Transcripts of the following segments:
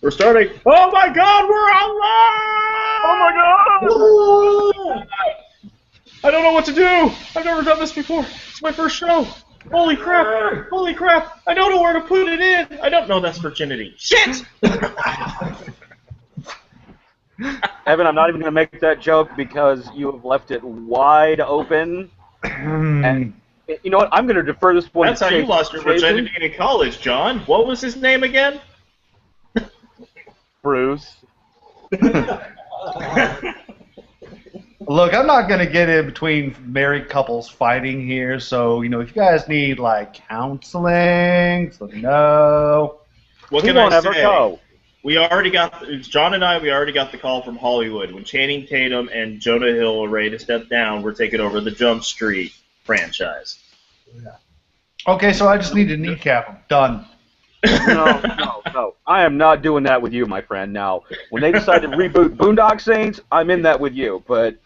We're starting. Oh my God, we're Oh my online! I don't know what to do. I've never done this before. It's my first show. Holy crap! Holy crap! I don't know where to put it in. I don't know that's virginity. Shit! Evan, I'm not even going to make that joke because you have left it wide open. And you know what? I'm going to defer this one. That's how you lost your virginity in college, John. What was his name again? Bruce. Look, I'm not going to get in between married couples fighting here, so, if you guys need, counseling, let me know. What can I say? Go. We already got, John and I, we already got the call from Hollywood. When Channing Tatum and Jonah Hill are ready to step down, we're taking over the Jump Street franchise. Yeah. Okay, so I just need to kneecap them. Done. No. I am not doing that with you, my friend. Now, when they decide to reboot Boondock Saints, I'm in that with you, but...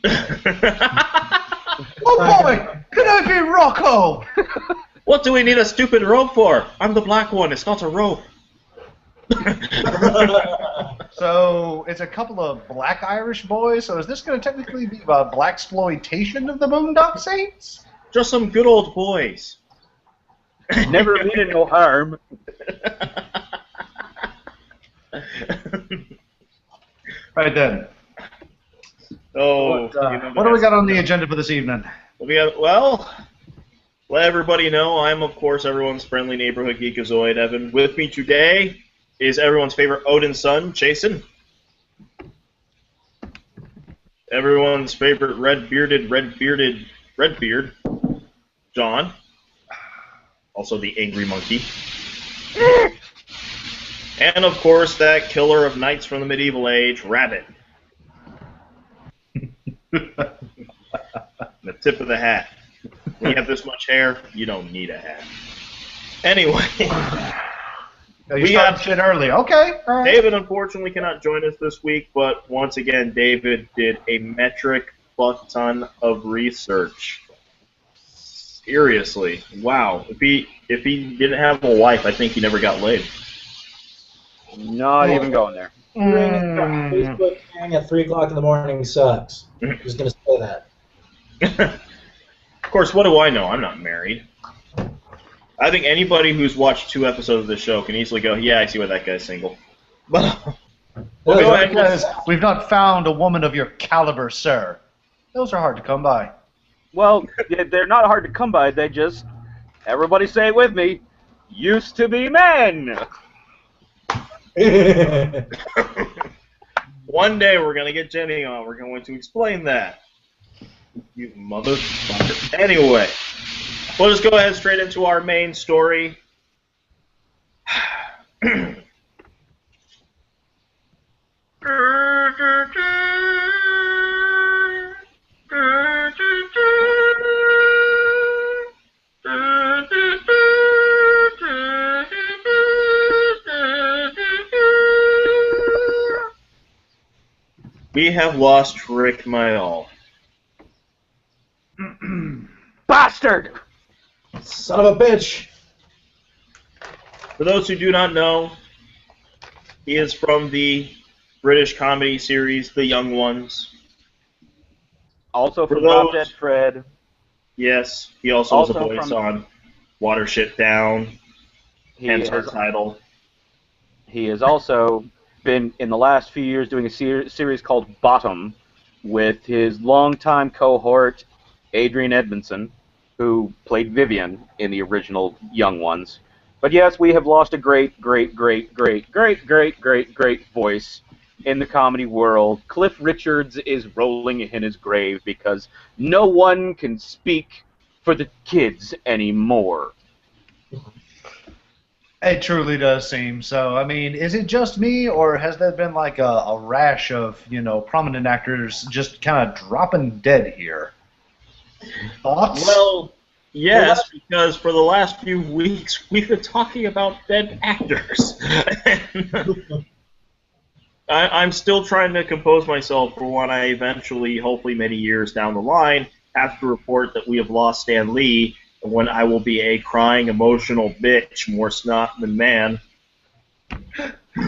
Oh boy! Could I be Rocco? What do we need a stupid rope for? I'm the black one. It's not a rope. So it's a couple of black Irish boys. So is this going to technically be about blaxploitation of the Boondock Saints? Just some good old boys. Never meaning no harm. Right then. Oh, what do we got on the agenda for this evening? Well, let everybody know I'm, of course, everyone's friendly neighborhood geekazoid, Evan. With me today is everyone's favorite Odin son, Jason. Everyone's favorite Redbeard, John. Also the angry monkey. And, of course, that killer of knights from the medieval age, Rabbit. The tip of the hat. When you have this much hair, you don't need a hat. Anyway. We got shit early. Okay. All right. David, unfortunately, cannot join us this week, but once again, David did a metric fuck ton of research. Seriously. Wow. If he didn't have a wife, I think he never got laid. Not even going there. Facebook at 3 o'clock in the morning sucks. I'm just going to say that. Of course, what do I know? I'm not married. I think anybody who's watched 2 episodes of the show can easily go, yeah, I see why that guy's single. But well, go ahead. Because we've not found a woman of your caliber, sir. Those are hard to come by. Well, they're not hard to come by. They just, everybody say it with me, used to be men. One day we're going to get Jenny on. We're going to explain that. You motherfucker. Anyway, we'll just go ahead straight into our main story. We have lost Rick Mayall. Bastard! Son of a bitch! For those who do not know, he is from the British comedy series The Young Ones. Also from Drop Dead Fred. Yes, he also was a voice on Watership Down, hence our title. He has also been, in the last few years, doing a series called Bottom with his longtime cohort, Adrian Edmondson, who played Vivian in the original Young Ones. But yes, we have lost a great voice in the comedy world. Cliff Richards is rolling in his grave because no one can speak for the kids anymore. It truly does seem so. I mean, is it just me, or has there been like a rash of, prominent actors just kind of dropping dead here? Thoughts? Well, yes, because for the last few weeks we've been talking about dead actors. I'm still trying to compose myself for when I eventually, hopefully many years down the line, have to report that we have lost Stan Lee, and when I will be a crying, emotional bitch, more snot than man.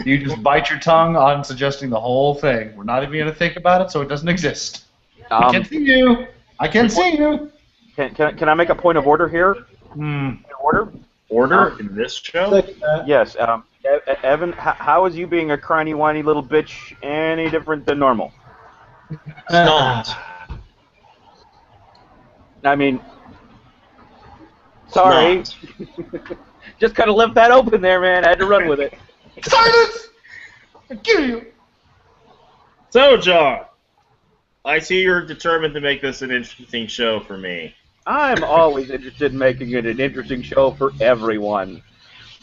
You just bite your tongue on suggesting the whole thing. We're not even going to think about it, so it doesn't exist. I can see you. I can see you. Can I make a point of order here? Order in this show? Yes. Evan, how is you being a cryny, whiny little bitch any different than normal? Not. I mean, sorry. Just kind of left that open there, man. I had to run with it. Silence! I kill you. So, John, I see you're determined to make this an interesting show for me. I'm always interested in making it an interesting show for everyone.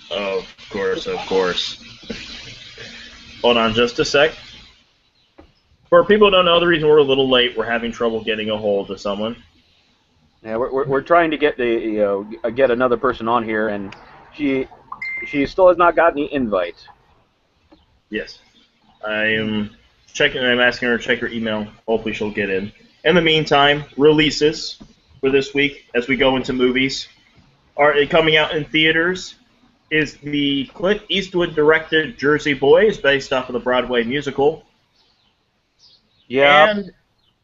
Of course, of course. Hold on just a sec. For people who don't know, the reason we're a little late, we're having trouble getting a hold of someone. Yeah, we're trying to get get another person on here, and she still has not gotten the invite. Yes. I'm asking her to check her email. Hopefully she'll get in. In the meantime, releases for this week as we go into movies are coming out in theaters is the Clint Eastwood directed Jersey Boys, based off of the Broadway musical. Yeah.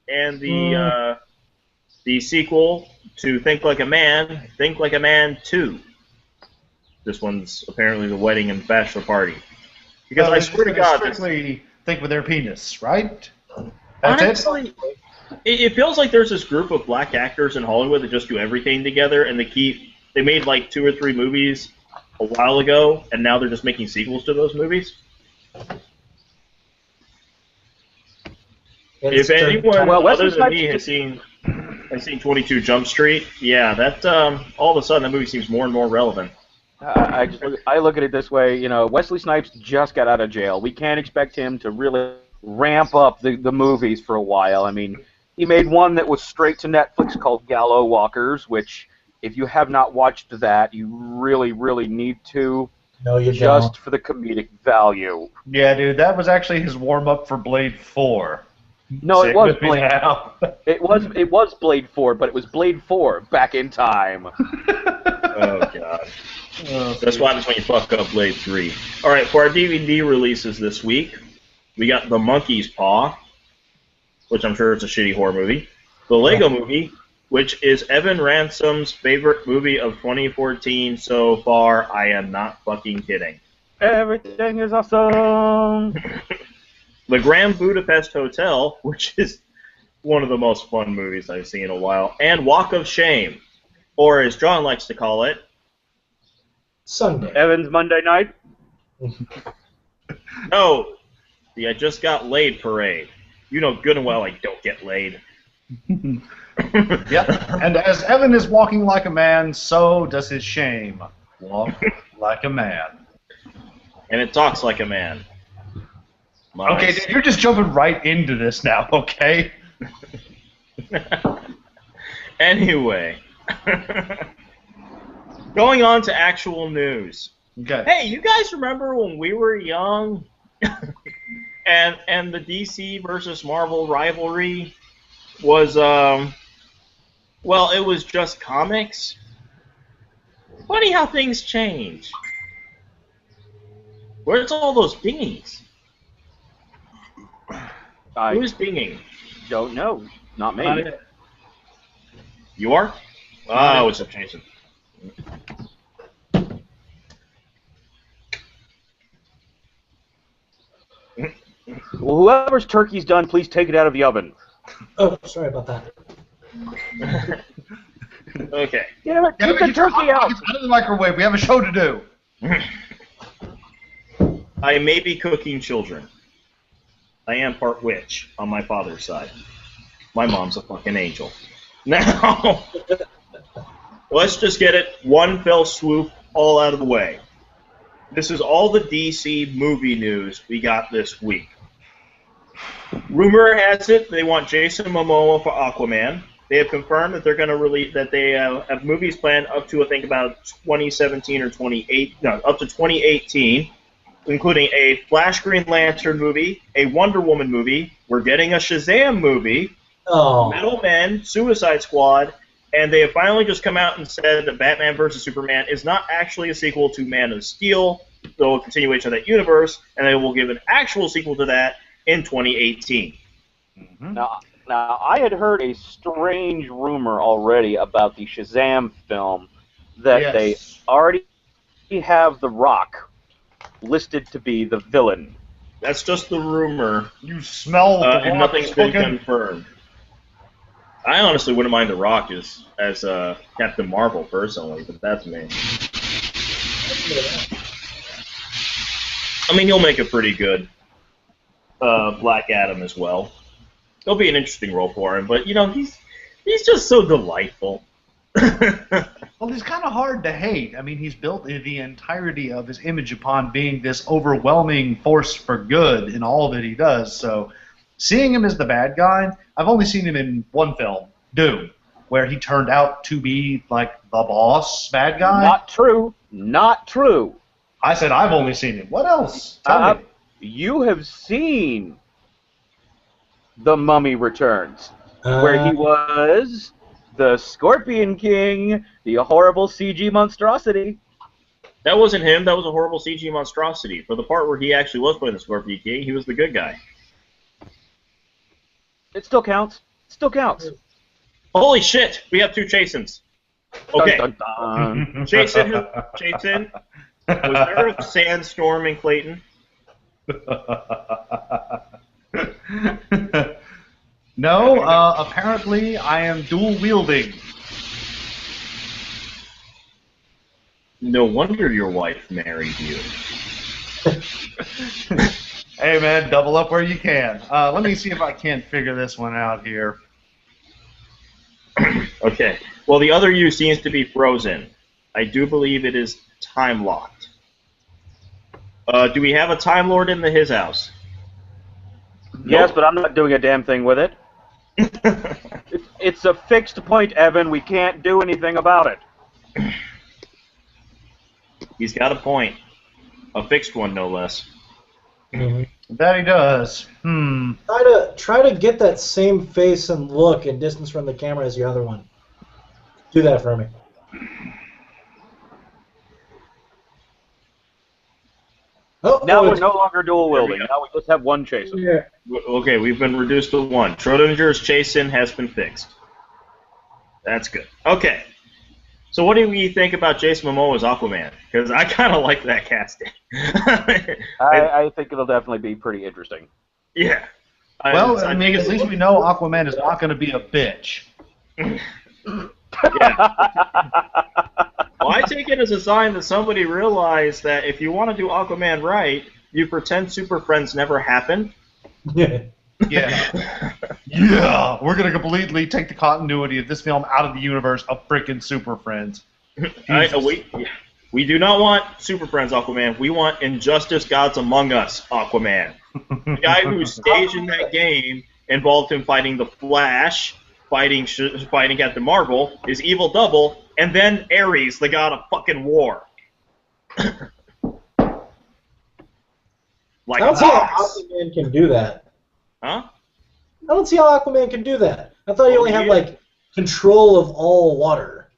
And the sequel to Think Like a Man, Think Like a Man 2. This one's apparently the wedding and bachelor party. Because I swear to God, strictly think with their penis, right? That's honestly, it feels like there's this group of black actors in Hollywood that just do everything together, and they made like 2 or 3 movies a while ago, and now they're just making sequels to those movies. If anyone other than me has seen 22 Jump Street, yeah, that all of a sudden that movie seems more and more relevant. I look at it this way, Wesley Snipes just got out of jail. We can't expect him to really ramp up the movies for a while. I mean, he made one that was straight to Netflix called Gallows Walkers, which, if you have not watched that, you really, really need to. No, you just don't. for the comedic value. Yeah, dude, that was actually his warm-up for Blade 4. No, it was Blade. It was Blade 4, but it was Blade 4 back in time. Oh God. That's what happens when you fuck up Blade 3. All right, for our DVD releases this week, we got The Monkey's Paw, which I'm sure is a shitty horror movie. The Lego Movie, which is Evan Ransom's favorite movie of 2014 so far. I am not fucking kidding. Everything is awesome. The Grand Budapest Hotel, which is one of the most fun movies I've seen in a while. And Walk of Shame, or as John likes to call it, Sunday. Evan's Monday night. No, the I Just Got Laid parade. You know good and well I don't get laid. Yep. And as Evan is walking like a man, so does his shame walk like a man. And it talks like a man. Nice. Okay, dude, you're just jumping right into this now, okay? Anyway. Going on to actual news. Okay. Hey, you guys remember when we were young and the DC versus Marvel rivalry was, well, it was just comics? Funny how things change. Where's all those dingings? Who's dinging? Don't know. Not me. You are? Oh, it's up, Jason. Well, whoever's turkey's done, please take it out of the oven. Oh, sorry about that. Okay. Yeah, keep the turkey out. Out of the microwave. We have a show to do. I may be cooking children. I am part witch on my father's side. My mom's a fucking angel. Now, let's just get it one fell swoop all out of the way. This is all the DC movie news we got this week. Rumor has it they want Jason Momoa for Aquaman. They have confirmed that they're going to release that they have movies planned up to I think about 2017 or up to 2018, including a Flash Green Lantern movie, a Wonder Woman movie. We're getting a Shazam movie, Metal Men, Suicide Squad, and they have finally just come out and said that Batman vs Superman is not actually a sequel to Man of Steel. a continuation of that universe, and they will give an actual sequel to that in 2018. Mm-hmm. Now, I had heard a strange rumor already about the Shazam film that they already have The Rock listed to be the villain. That's just the rumor. You smell the and Rock nothing's been cooking. confirmed. I honestly wouldn't mind The Rock as Captain Marvel personally, but that's me. I mean, he'll make a pretty good Black Adam as well. It'll be an interesting role for him, but he's just so delightful. Well, he's kind of hard to hate. I mean, he's built the entirety of his image upon being this overwhelming force for good in all that he does. So, seeing him as the bad guy, I've only seen him in one film, Doom, where he turned out to be like the boss bad guy. Not true. Not true. I said I've only seen him. What else? Tell me. You have seen The Mummy Returns, where he was the Scorpion King, the horrible CG monstrosity. That wasn't him. That was a horrible CG monstrosity. For the part where he actually was playing the Scorpion King, he was the good guy. It still counts. Still counts. Holy shit! We have two Jasons. Okay. Dun, dun, dun. Jason, was there a sandstorm in Clayton? No, apparently I am dual wielding. No wonder your wife married you. Hey man, double up where you can. Let me see if I can't figure this one out here. Okay. Well, the other you seems to be frozen. I do believe it is time locked. Do we have a Time Lord in his house? Yes, Nope. but I'm not doing a damn thing with it. It's a fixed point, Evan. We can't do anything about it. He's got a point. A fixed one, no less. Mm-hmm. That he does. Try to get that same face and look and distance from the camera as your other one. Do that for me. Now we're no longer dual wielding. Now we just have one chaser. Yeah. Okay, we've been reduced to one. Schrodinger's Jason has been fixed. That's good. Okay. So what do we think about Jason Momoa as Aquaman? Because I kind of like that casting. I think it'll definitely be pretty interesting. Yeah. Well, I mean, at least we know Aquaman is not going to be a bitch. Yeah. Well, I take it as a sign that somebody realized that if you want to do Aquaman right, you pretend Super Friends never happened. Yeah. Yeah. Yeah. We're going to completely take the continuity of this film out of the universe of frickin' Super Friends. We do not want Super Friends Aquaman. We want Injustice Gods Among Us Aquaman. The guy who staged in that game involved him fighting the Flash, fighting Captain Marvel, his evil double, and then Ares, the god of fucking war. I don't see how Aquaman can do that. Huh? I don't see how Aquaman can do that. I thought he only had like control of all water.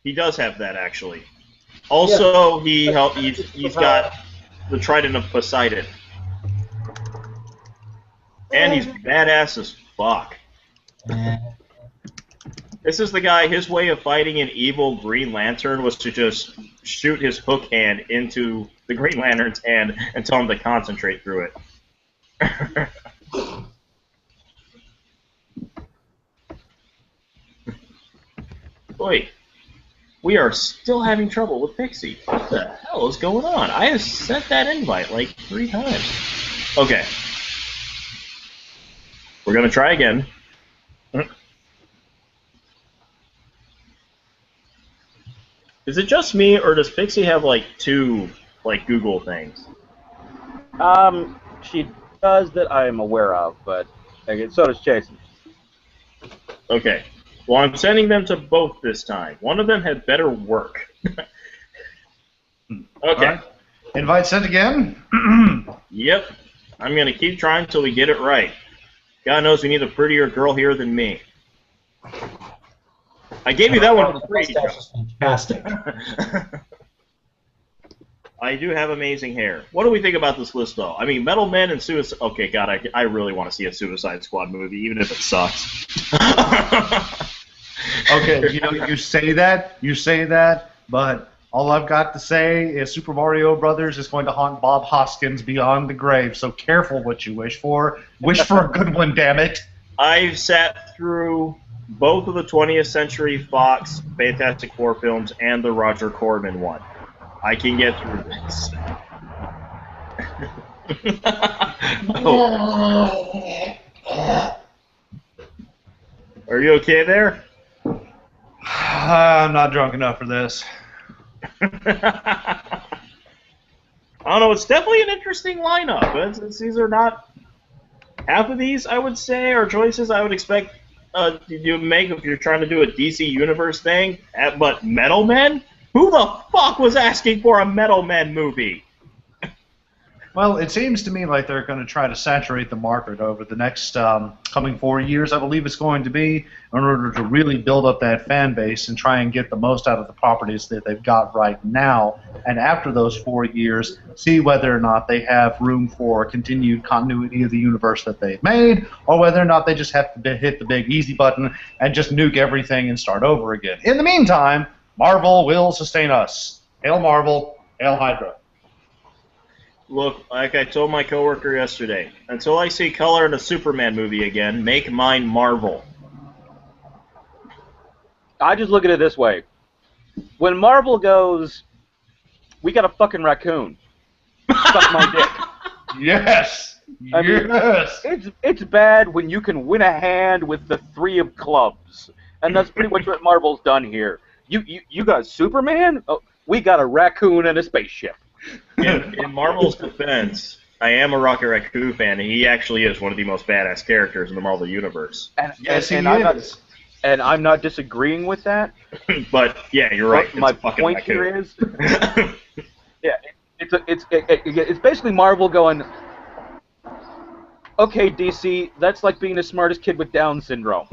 He does have that actually. Also, he's got the Trident of Poseidon, and he's badass as fuck. This is the guy. His way of fighting an evil Green Lantern was to just shoot his hook hand into the Green Lantern's hand and tell him to concentrate through it. Wait, we are still having trouble with Pixie. What the hell is going on? I have sent that invite like 3 times. Okay. We're going to try again. Is it just me, or does Pixie have like 2 like Google things? She does that I am aware of, but so does Jason. Okay. Well, I'm sending them to both this time. One of them had better work. Okay. Right. Invite sent again? Yep. I'm going to keep trying until we get it right. God knows we need a prettier girl here than me. I gave you that one for free. Fantastic. I do have amazing hair. What do we think about this list, though? I mean, Metal Men and Suicide... Okay, God, I really want to see a Suicide Squad movie, even if it sucks. Okay, you say that, but all I've got to say is Super Mario Brothers is going to haunt Bob Hoskins beyond the grave, so careful what you wish for. Wish for a good one, damn it. I've sat through both of the 20th Century Fox Fantastic Four films and the Roger Corman one. I can get through this. Are you okay there? I'm not drunk enough for this. I don't know. It's definitely an interesting lineup. These are not half of these. I would say are choices I would expect you make if you're trying to do a DC Universe thing. But Metal Men? Who the fuck was asking for a Metal Men movie? Well, it seems to me like they're going to try to saturate the market over the next coming 4 years, I believe it's going to be, in order to really build up that fan base and try and get the most out of the properties that they've got right now. And after those 4 years, see whether or not they have room for continued continuity of the universe that they've made, or whether or not they just have to hit the big easy button and just nuke everything and start over again. In the meantime, Marvel will sustain us. Hail Marvel, hail Hydra. Look, like I told my coworker yesterday, until I see color in a Superman movie again, make mine Marvel. I just look at it this way. When Marvel goes, we got a fucking raccoon. Suck my dick. Yes! I mean, yes! it's bad when you can win a hand with the 3 of clubs. And that's pretty much what Marvel's done here. You got Superman? Oh, we got a raccoon and a spaceship. In Marvel's defense, I am a Rocket Raccoon fan, and he actually is one of the most badass characters in the Marvel Universe. Yes, he is. And I'm not disagreeing with that. But yeah, you're right. My point here is, yeah, it's basically Marvel going, okay, DC, that's like being the smartest kid with Down syndrome.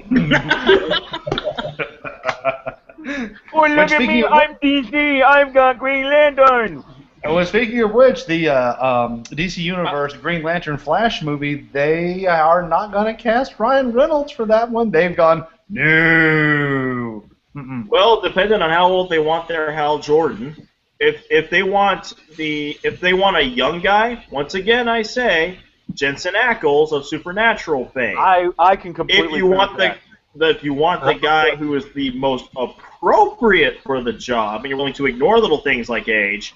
Oh, look at me, I'm DC, I've got Green Lantern. Well, speaking of which, the DC Universe Green Lantern Flash movie, they are not going to cast Ryan Reynolds for that one. They've gone, no. Mm-mm. Well, depending on how old they want their Hal Jordan, if they want a young guy, once again I say Jensen Ackles of Supernatural fame. I can completely. If you want the guy who is the most appropriate for the job, and you're willing to ignore little things like age,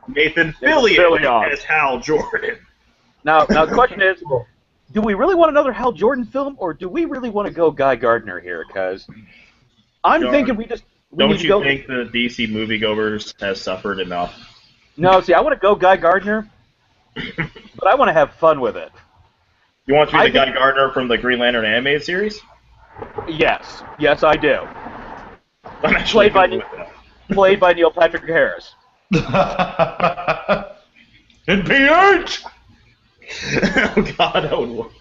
Nathan Fillion as Hal Jordan. Now the question is, do we really want another Hal Jordan film, or do we really want to go Guy Gardner here? Because I'm thinking we don't you think the DC moviegoers has suffered enough? No, see, I want to go Guy Gardner, but I want to have fun with it. You want to be the Guy Gardner from the Green Lantern animated series? Yes, I do. I'm actually played by Neil Patrick Harris. In PH! Oh God, that would work.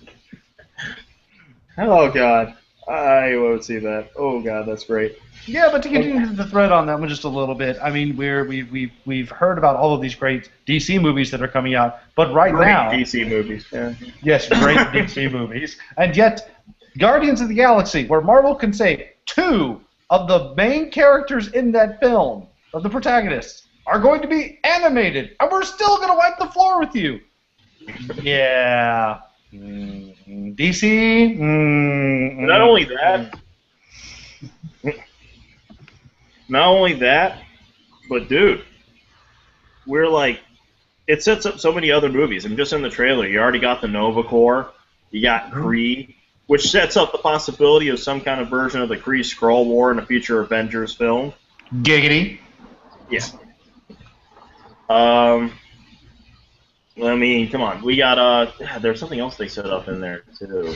Oh God, I would see that. Oh God, that's great. Yeah, but to continue the thread on that one just a little bit, I mean, we've heard about all of these great DC movies that are coming out, but right now, DC movies. Yeah. Yes, great DC movies, and yet Guardians of the Galaxy, where Marvel can say 2 of the main characters in that film, of the protagonists, are going to be animated, and we're still going to wipe the floor with you. Yeah. DC? Not only that, but dude, we're like, it sets up so many other movies. I'm just in the trailer. You already got the Nova Corps. You got Kree, which sets up the possibility of some kind of version of the Kree Skrull War in a future Avengers film. Giggity. Yeah. I mean, come on. We got, there's something else they set up in there, too.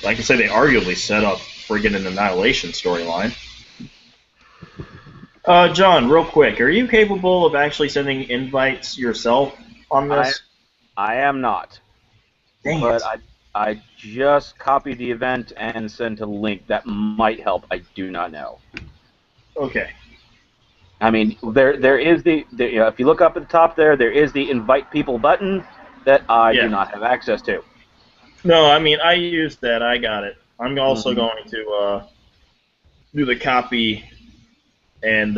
Like I said, they arguably set up friggin' an Annihilation storyline. John, real quick, are you capable of actually sending invites yourself on this? I am not. Dang but it. I just copied the event and sent a link. That might help. I do not know. Okay. I mean, there is the you know, if you look up at the top there is the invite people button that I do not have access to. No, I mean, I used that. I got it. I'm also going to do the copy and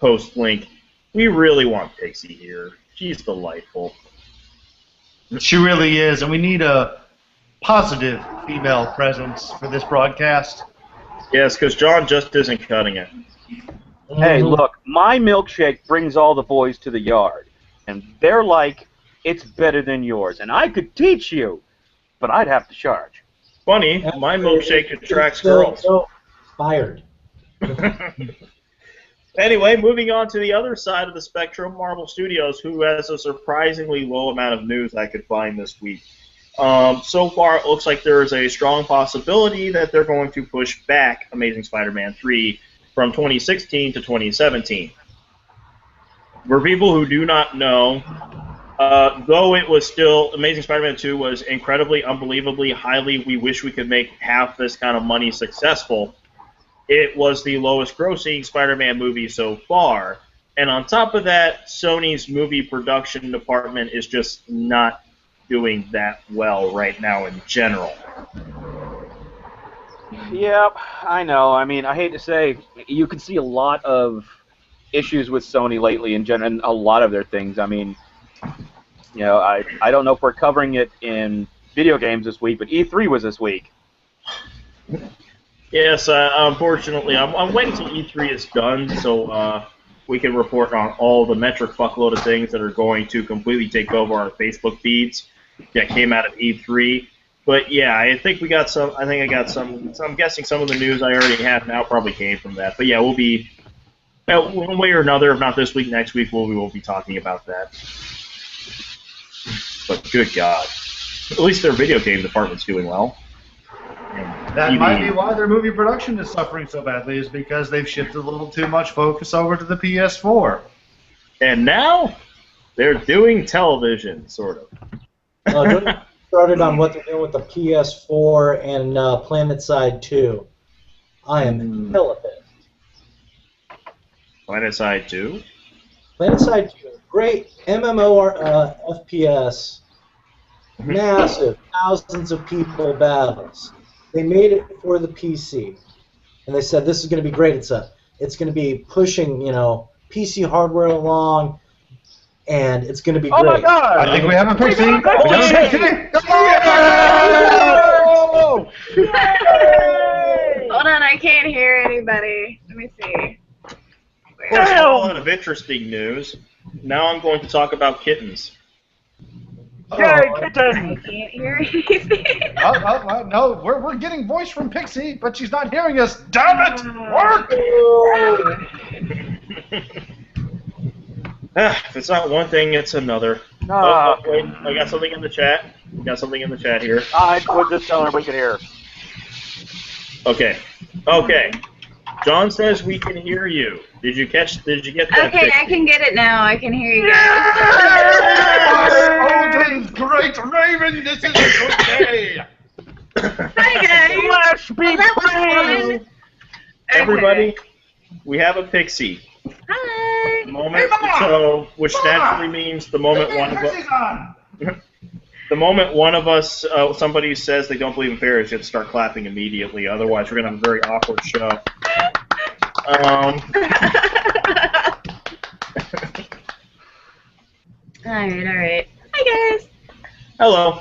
post link. We really want Pixie here. She's delightful. She really is, and we need a positive female presence for this broadcast. Yes, because John just isn't cutting it. Hey, look, my milkshake brings all the boys to the yard, and they're like, it's better than yours, and I could teach you, but I'd have to charge. Funny, my milkshake attracts girls. Fired. Anyway, moving on to the other side of the spectrum, Marvel Studios, who has a surprisingly low amount of news I could find this week. So far, it looks like there is a strong possibility that they're going to push back Amazing Spider-Man 3 from 2016 to 2017. For people who do not know, though it was still, Amazing Spider-Man 2 was incredibly, unbelievably, highly, we wish we could make half this kind of money successful, it was the lowest grossing Spider-Man movie so far. And on top of that, Sony's movie production department is just not doing that well right now in general. Yep, I know. I mean, I hate to say, you can see a lot of issues with Sony lately in general, and a lot of their things. I mean, you know, I don't know if we're covering it in video games this week, but E3 was this week. Yes, unfortunately, I'm waiting until E3 is done so we can report on all the metric fuckload of things that are going to completely take over our Facebook feeds that came out of E3. But yeah, I think we got some. I think I got some. So I'm guessing some of the news I already have now probably came from that. But yeah, we'll be one way or another, if not this week, next week, we will be talking about that. But good God, at least their video game department's doing well. That might be why their movie production is suffering so badly, is because they've shifted a little too much focus over to the PS4. And now they're doing television, sort of. Started on what they're doing with the PS4 and PlanetSide 2. I am hella pissed. PlanetSide 2? PlanetSide 2, great MMO FPS, massive, thousands of people battles. They made it for the PC, and they said this is going to be great. It's going to be pushing, PC hardware along, and it's going to be great. Oh my God! I think we have a pixie. Hold on, I can't hear anybody. Let me see. Of course, a lot of interesting news. Now I'm going to talk about kittens. Yay, I kitten! can't hear anything. No, we're getting voice from Pixie, but she's not hearing us. Damn it! Work! If it's not one thing, it's another. Wait, I got something in the chat. Got something in the chat here. I was just telling her we could hear. Okay. John says we can hear you. Did you get that? Okay, I can get it now. I can hear you guys. Odin's great raven, this is a good day. Hi guys. Flash be That was fun. Everybody, we have a pixie. Hi. Moment, which naturally means the moment one of us, somebody says they don't believe in fairies, you have to start clapping immediately. Otherwise, we're gonna have a very awkward show. Alright. Hi guys. Hello.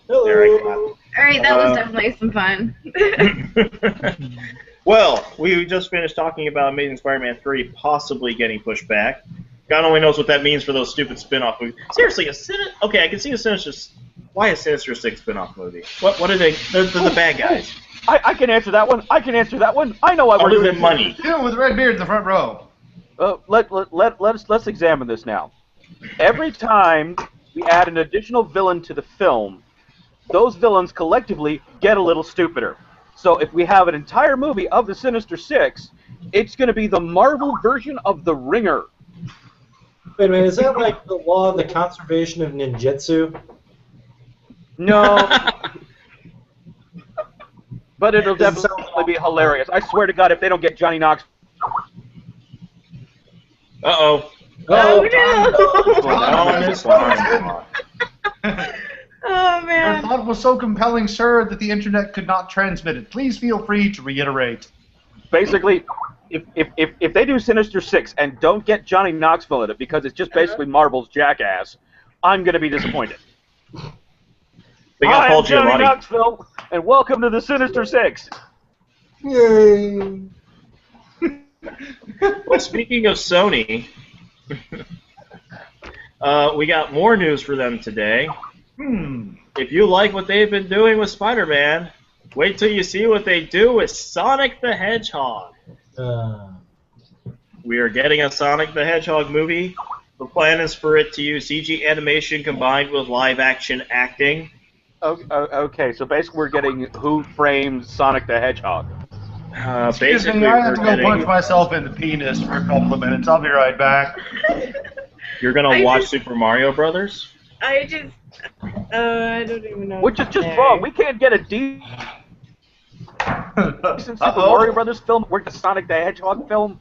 Hello. Alright, that was definitely some fun. Well, we just finished talking about Amazing Spider-Man 3 possibly getting pushed back. God only knows what that means for those stupid spin-off movies. Seriously, okay, I can see a Sinister. Why a Sinister Six spin-off movie? What are they? They're the bad guys. I can answer that one. I know why we're Other doing than money. You with red beard in the front row. Let's examine this now. Every time we add an additional villain to the film, those villains collectively get a little stupider. So if we have an entire movie of the Sinister Six, it's going to be the Marvel version of The Ringer. Wait a minute, is that like the law of the conservation of ninjutsu? No. But it'll definitely be hilarious. I swear to God, if they don't get Johnny Knox... Uh-oh. Oh no! John is fine. Oh Your man. thought was so compelling, sir, that the internet could not transmit it. Please feel free to reiterate. Basically, if they do Sinister Six and don't get Johnny Knoxville in it because it's just basically Marvel's Jackass, I'm going to be disappointed. They got Hi, Paul I'm Johnny Giamatti. Knoxville, and welcome to the Sinister Six. Yay! Well, speaking of Sony, we got more news for them today. If you like what they've been doing with Spider-Man, wait till you see what they do with Sonic the Hedgehog. We are getting a Sonic the Hedgehog movie. The plan is for it to use CG animation combined with live-action acting. Okay, so basically we're getting Who Framed Sonic the Hedgehog. Excuse Basically, me, I have we're to go punch getting, myself in the penis for a couple of minutes. I'll be right back. you're gonna watch Super Mario Brothers? I don't even know. Which is just wrong. We can't get a decent Super Mario Brothers film work the Sonic the Hedgehog film.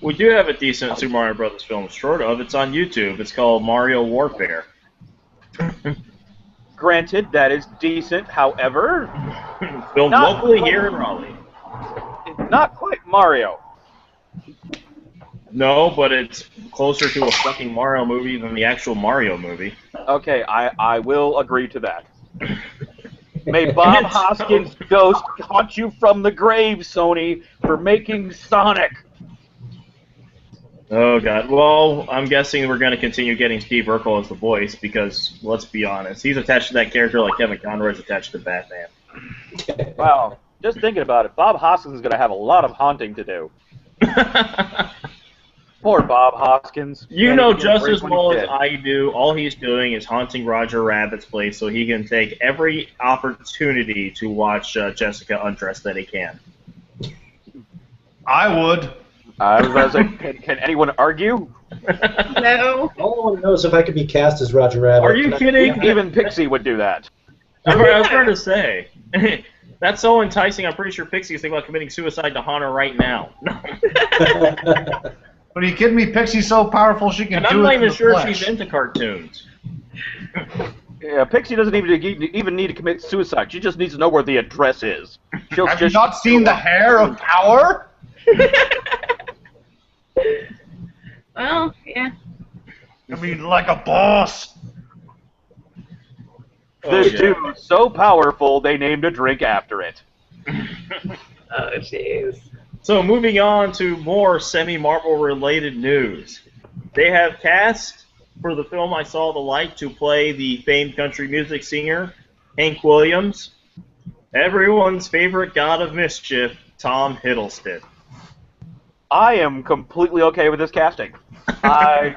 We do have a decent Super Mario Brothers film, short of. It's on YouTube. It's called Mario Warfare. Granted, that is decent. However, Filmed Not- locally here in Raleigh. it's not quite Mario. No, but it's closer to a fucking Mario movie than the actual Mario movie. Okay, I will agree to that. May Bob It's- Hoskins' ghost haunt you from the grave, Sony, for making Sonic. Oh god. Well, I'm guessing we're going to continue getting Steve Urkel as the voice because, let's be honest, he's attached to that character like Kevin Conroy's attached to Batman. Wow, just thinking about it, Bob Hoskins is going to have a lot of haunting to do. Poor Bob Hoskins. You Can't know even get a just break as when he's well as dead. I do, all he's doing is haunting Roger Rabbit's place so he can take every opportunity to watch Jessica undress that he can. I would. I was about to say, can anyone argue? No. All one knows if I could be cast as Roger Rabbit. Are you kidding? Even Pixie would do that. I was trying to say. That's so enticing, I'm pretty sure Pixie's thinking about committing suicide to haunt her right now. But are you kidding me? Pixie's so powerful she can And do I'm it not in even the sure flesh. she's into cartoons. Yeah, Pixie doesn't even need to commit suicide. She just needs to know where the address is. She'll Have you just not seen the hair of power? Well, yeah. I mean, like a boss. This yeah. dude is so powerful they named a drink after it. Oh, jeez. So moving on to more semi-Marvel related news. They have cast for the film I Saw the Light to play the famed country music singer, Hank Williams, everyone's favorite god of mischief, Tom Hiddleston. I am completely okay with this casting. I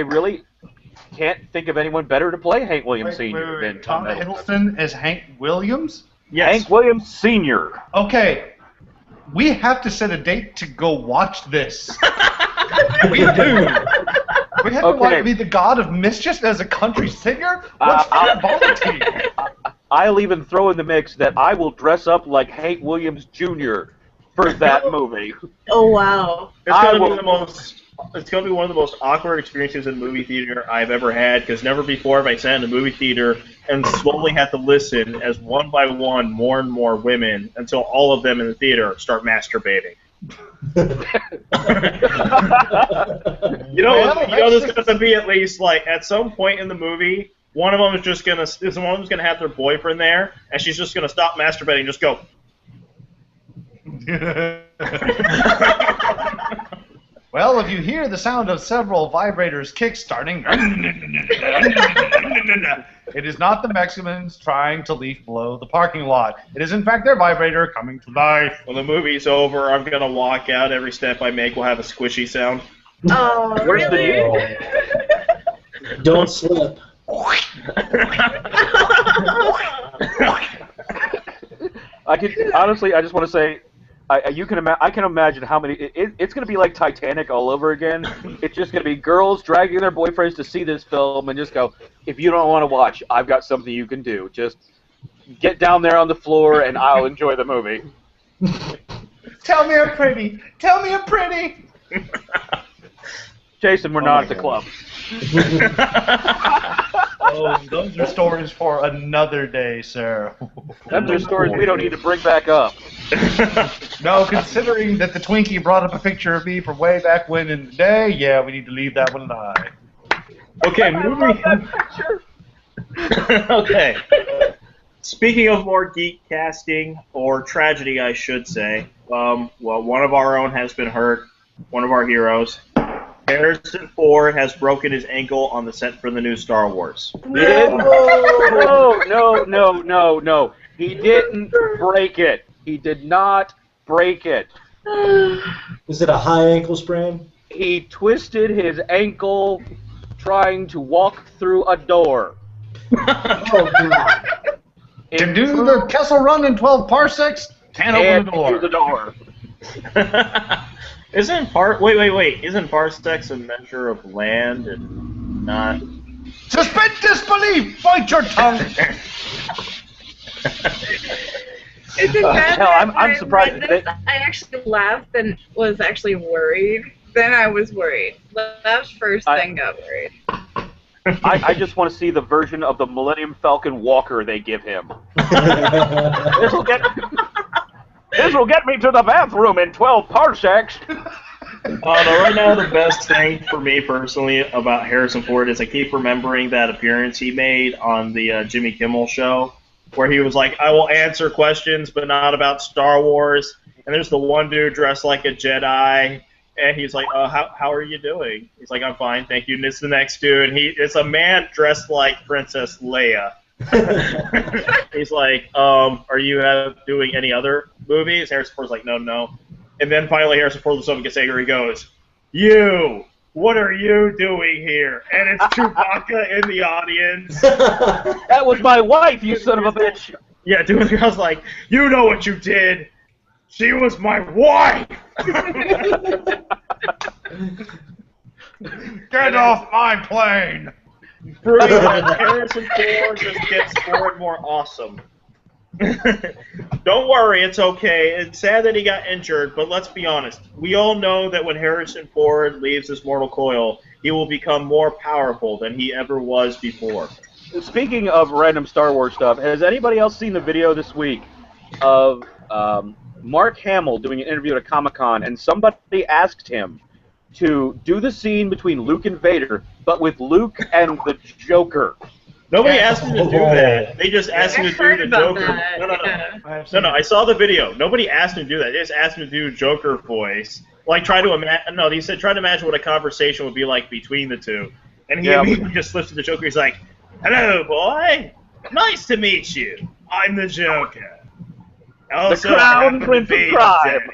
really can't think of anyone better to play Hank Williams Sr. than Tom Hiddleston. Hiddleston as Hank Williams? Yes. Hank Williams Sr. Okay, we have to set a date to go watch this. We do. We have to Okay. be the god of mischief as a country singer? What's that volunteer? I'll even throw in the mix that I will dress up like Hank Williams Jr. for that movie. Oh, wow. It's I gonna will- be the most. It's gonna be one of the most awkward experiences in the movie theater I've ever had. Because never before have I sat in the movie theater and slowly had to listen as one by one more and more women until all of them in the theater start masturbating. You know, there's gonna be at least like at some point in the movie, one of them is just gonna have their boyfriend there, and she's just gonna stop masturbating and just go. Well, if you hear the sound of several vibrators kick-starting, it is not the Mexicans trying to leaf blow the parking lot. It is, in fact, their vibrator coming to life. When the movie's over, I'm gonna walk out. Every step I make will have a squishy sound. Oh, Where's the really? Don't slip. I just want to say, I can imagine how many. It's going to be like Titanic all over again. It's just going to be girls dragging their boyfriends to see this film and just go, if you don't want to watch, I've got something you can do. Just get down there on the floor and I'll enjoy the movie. Tell me I'm pretty. Tell me I'm pretty. Jason, we're not at the club. Oh, those are stories for another day, sir. Those are stories we don't need to bring back up. No, considering that the Twinkie brought up a picture of me from way back when in the day, yeah, we need to leave that one alive. Okay, moving. Okay. Speaking of more geek casting, or tragedy, I should say, well, one of our own has been hurt, one of our heroes. Harrison Ford has broken his ankle on the set for the new Star Wars. He didn't. No. He didn't break it. He did not break it. Is it a high ankle sprain? He twisted his ankle trying to walk through a door. Oh, God. Can do the Kessel Run in 12 parsecs, can't open the door. Through the door. Isn't parsecs a measure of land and not? Suspend disbelief! Bite your tongue! It's bad hell, that I'm surprised I read this, I actually laughed and was actually worried. Then I was worried. That first thing got worried. I just want to see the version of the Millennium Falcon walker they give him. This will get me to the bathroom in 12 parsecs. Right now, the best thing for me personally about Harrison Ford is I keep remembering that appearance he made on the Jimmy Kimmel show, where he was like, "I will answer questions, but not about Star Wars." And there's the one dude dressed like a Jedi. And he's like, how are you doing? He's like, I'm fine, thank you. And it's the next dude, and it's a man dressed like Princess Leia. He's like, are you doing any other movies? Harrison Ford's like, no. And then finally Harrison Ford looks up and gets angry. He goes, "You, what are you doing here?" And it's Chewbacca in the audience. That was my wife, you son of a bitch. Yeah, dude, I was like, "You know what you did? She was my wife!" Get off my plane! Brilliant. Harrison Ford just gets more and more awesome. Don't worry, it's okay. It's sad that he got injured, but let's be honest. We all know that when Harrison Ford leaves this mortal coil, he will become more powerful than he ever was before. Speaking of random Star Wars stuff, has anybody else seen the video this week of Mark Hamill doing an interview at a Comic-Con, and somebody asked him to do the scene between Luke and Vader, but with Luke and the Joker? Nobody asked him to do that. They just asked him to do the Joker. No, I saw the video. Nobody asked him to do that. They just asked him to do Joker voice. Like, try to imagine. No, he said try to imagine what a conversation would be like between the two. And he immediately just slips to the Joker. He's like, "Hello, boy. Nice to meet you. I'm the Joker. Also, the Crown Prince of Crime."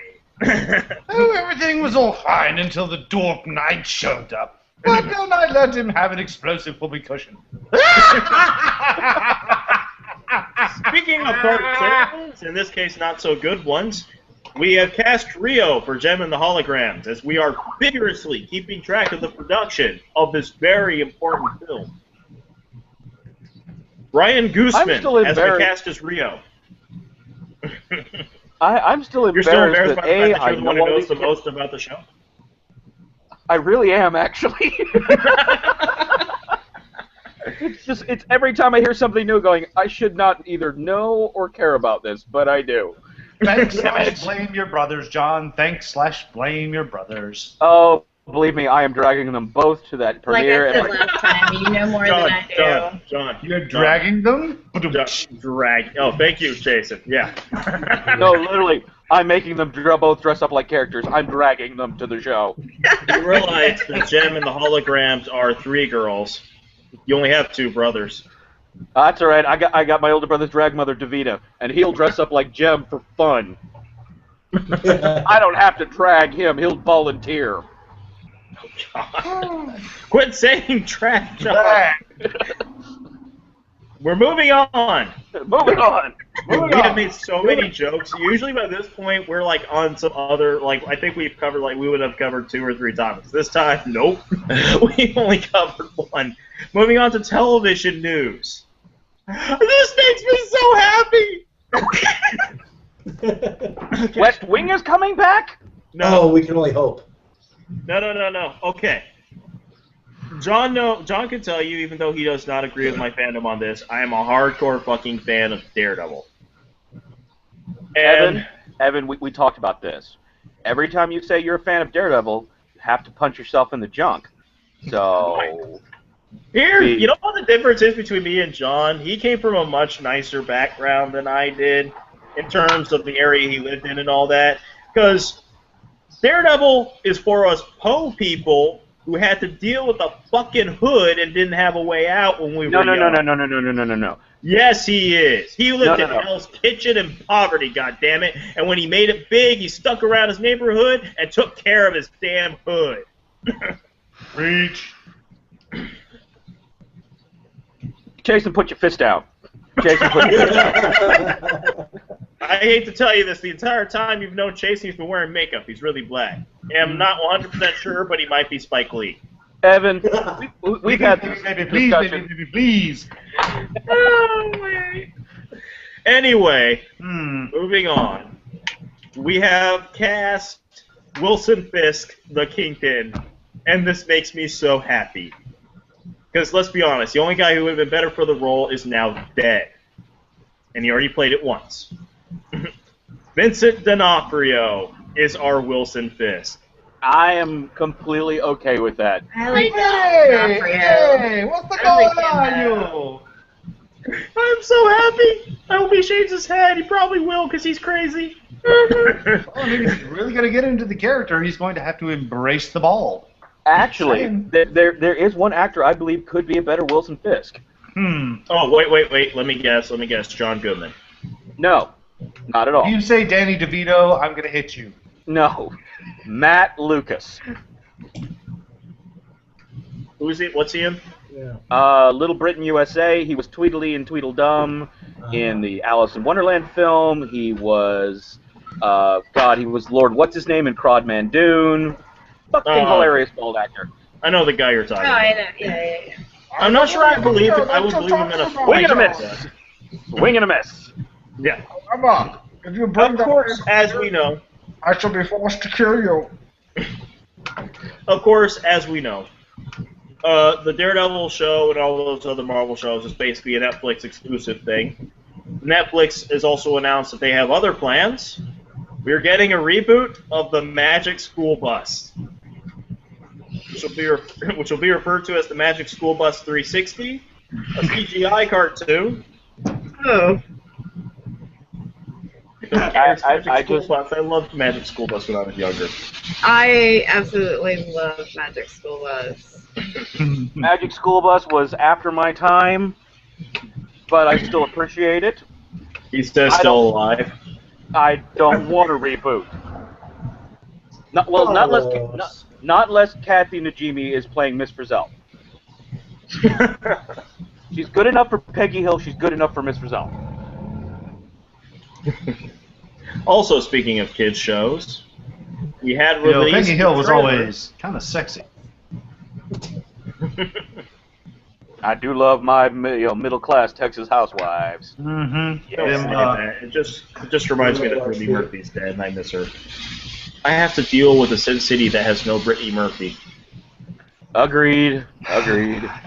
Oh, everything was all fine until the Dark Knight showed up. Why don't I let him have an explosive whoopee cushion? Speaking of cartoons, in this case not so good ones, we have cast Rio for Gem and the Holograms, as we are vigorously keeping track of the production of this very important film. Ryan Gooseman has been cast as Rio. I'm still embarrassed. You're still embarrassed that by the fact that I you're the one who knows the most about the show? I really am, actually. It's every time I hear something new going, I should not either know or care about this, but I do. Thanks/blame your brothers, John. Thanks/blame your brothers. Oh, believe me, I am dragging them both to that premiere. Like I said last time, you know more than I do. John. You're dragging them? Drag. Oh, thank you, Jason. Yeah. No, literally, I'm making them both dress up like characters. I'm dragging them to the show. You realize that Gem and the Holograms are 3 girls. You only have 2 brothers. That's all right. I got my older brother's drag mother, Davina, and he'll dress up like Gem for fun. I don't have to drag him. He'll volunteer. God. Quit saying trash, John. We're moving on. Moving on. We have made so many jokes. Usually by this point, we're like on some other, like, I think we've covered, like, we would have covered 2 or 3 topics. This time, nope. We only covered 1. Moving on to television news. This makes me so happy. Okay. West Wing is coming back? No. Oh, we can only hope. No. Okay. John can tell you, even though he does not agree with my fandom on this, I am a hardcore fucking fan of Daredevil. And Evan, we talked about this. Every time you say you're a fan of Daredevil, you have to punch yourself in the junk. So here, you know what the difference is between me and John? He came from a much nicer background than I did in terms of the area he lived in and all that. Because Daredevil is for us Poe people who had to deal with the fucking hood and didn't have a way out when we were young. No. Yes, he is. He lived in Hell's Kitchen in poverty, goddammit. And when he made it big, he stuck around his neighborhood and took care of his damn hood. Preach. Jason, put your fist down. Jason, put your fist down. I hate to tell you this, the entire time you've known Chase, he's been wearing makeup. He's really black. I'm not 100% sure, but he might be Spike Lee. Evan, we've had this discussion. Please. Oh, my. Anyway, moving on. We have cast Wilson Fisk, the Kingpin, and this makes me so happy. Because let's be honest, the only guy who would have been better for the role is now dead. And he already played it once. Vincent D'Onofrio is our Wilson Fisk. I am completely okay with that. I like Hey, what's going on, you? I'm so happy. I hope he shaves his head. He probably will because he's crazy. Well, I mean, if he's really going to get into the character, he's going to have to embrace the bald. Actually, there is one actor I believe could be a better Wilson Fisk. Oh, wait. Let me guess. John Goodman. No, not at all. If you say Danny DeVito, I'm going to hit you. No, Matt Lucas. Who's he? What's he in? Yeah. Little Britain, USA. He was Tweedledee and Tweedledum in the Alice in Wonderland film. He was, he was Lord What's-His-Name in Crodman Dune. Fucking hilarious bald actor. I know the guy you're talking about. I know. Yeah. I'm not sure I would believe him in a Swing and a miss. Swing and a miss. Yeah. Come on. If you bring Of course, as we know. I shall be forced to kill you. Of course, as we know. The Daredevil show and all those other Marvel shows is basically a Netflix exclusive thing. Netflix has also announced that they have other plans. We're getting a reboot of the Magic School Bus, which will be referred to as the Magic School Bus 360, a CGI cartoon. Oh. I loved Magic School Bus when I was younger. I absolutely love Magic School Bus. Magic School Bus was after my time, but I still appreciate it. He's still alive. I don't want a reboot. Not unless Kathy Najimy is playing Miss Frizzell. She's good enough for Peggy Hill. She's good enough for Miss Frizzell. Also, speaking of kids shows, we had released. Peggy Hill was always kind of sexy. I do love my middle-class Texas housewives. Mm-hmm. It just reminds me that Brittany Murphy's dead, and I miss her. I have to deal with a Sin City that has no Brittany Murphy. Agreed.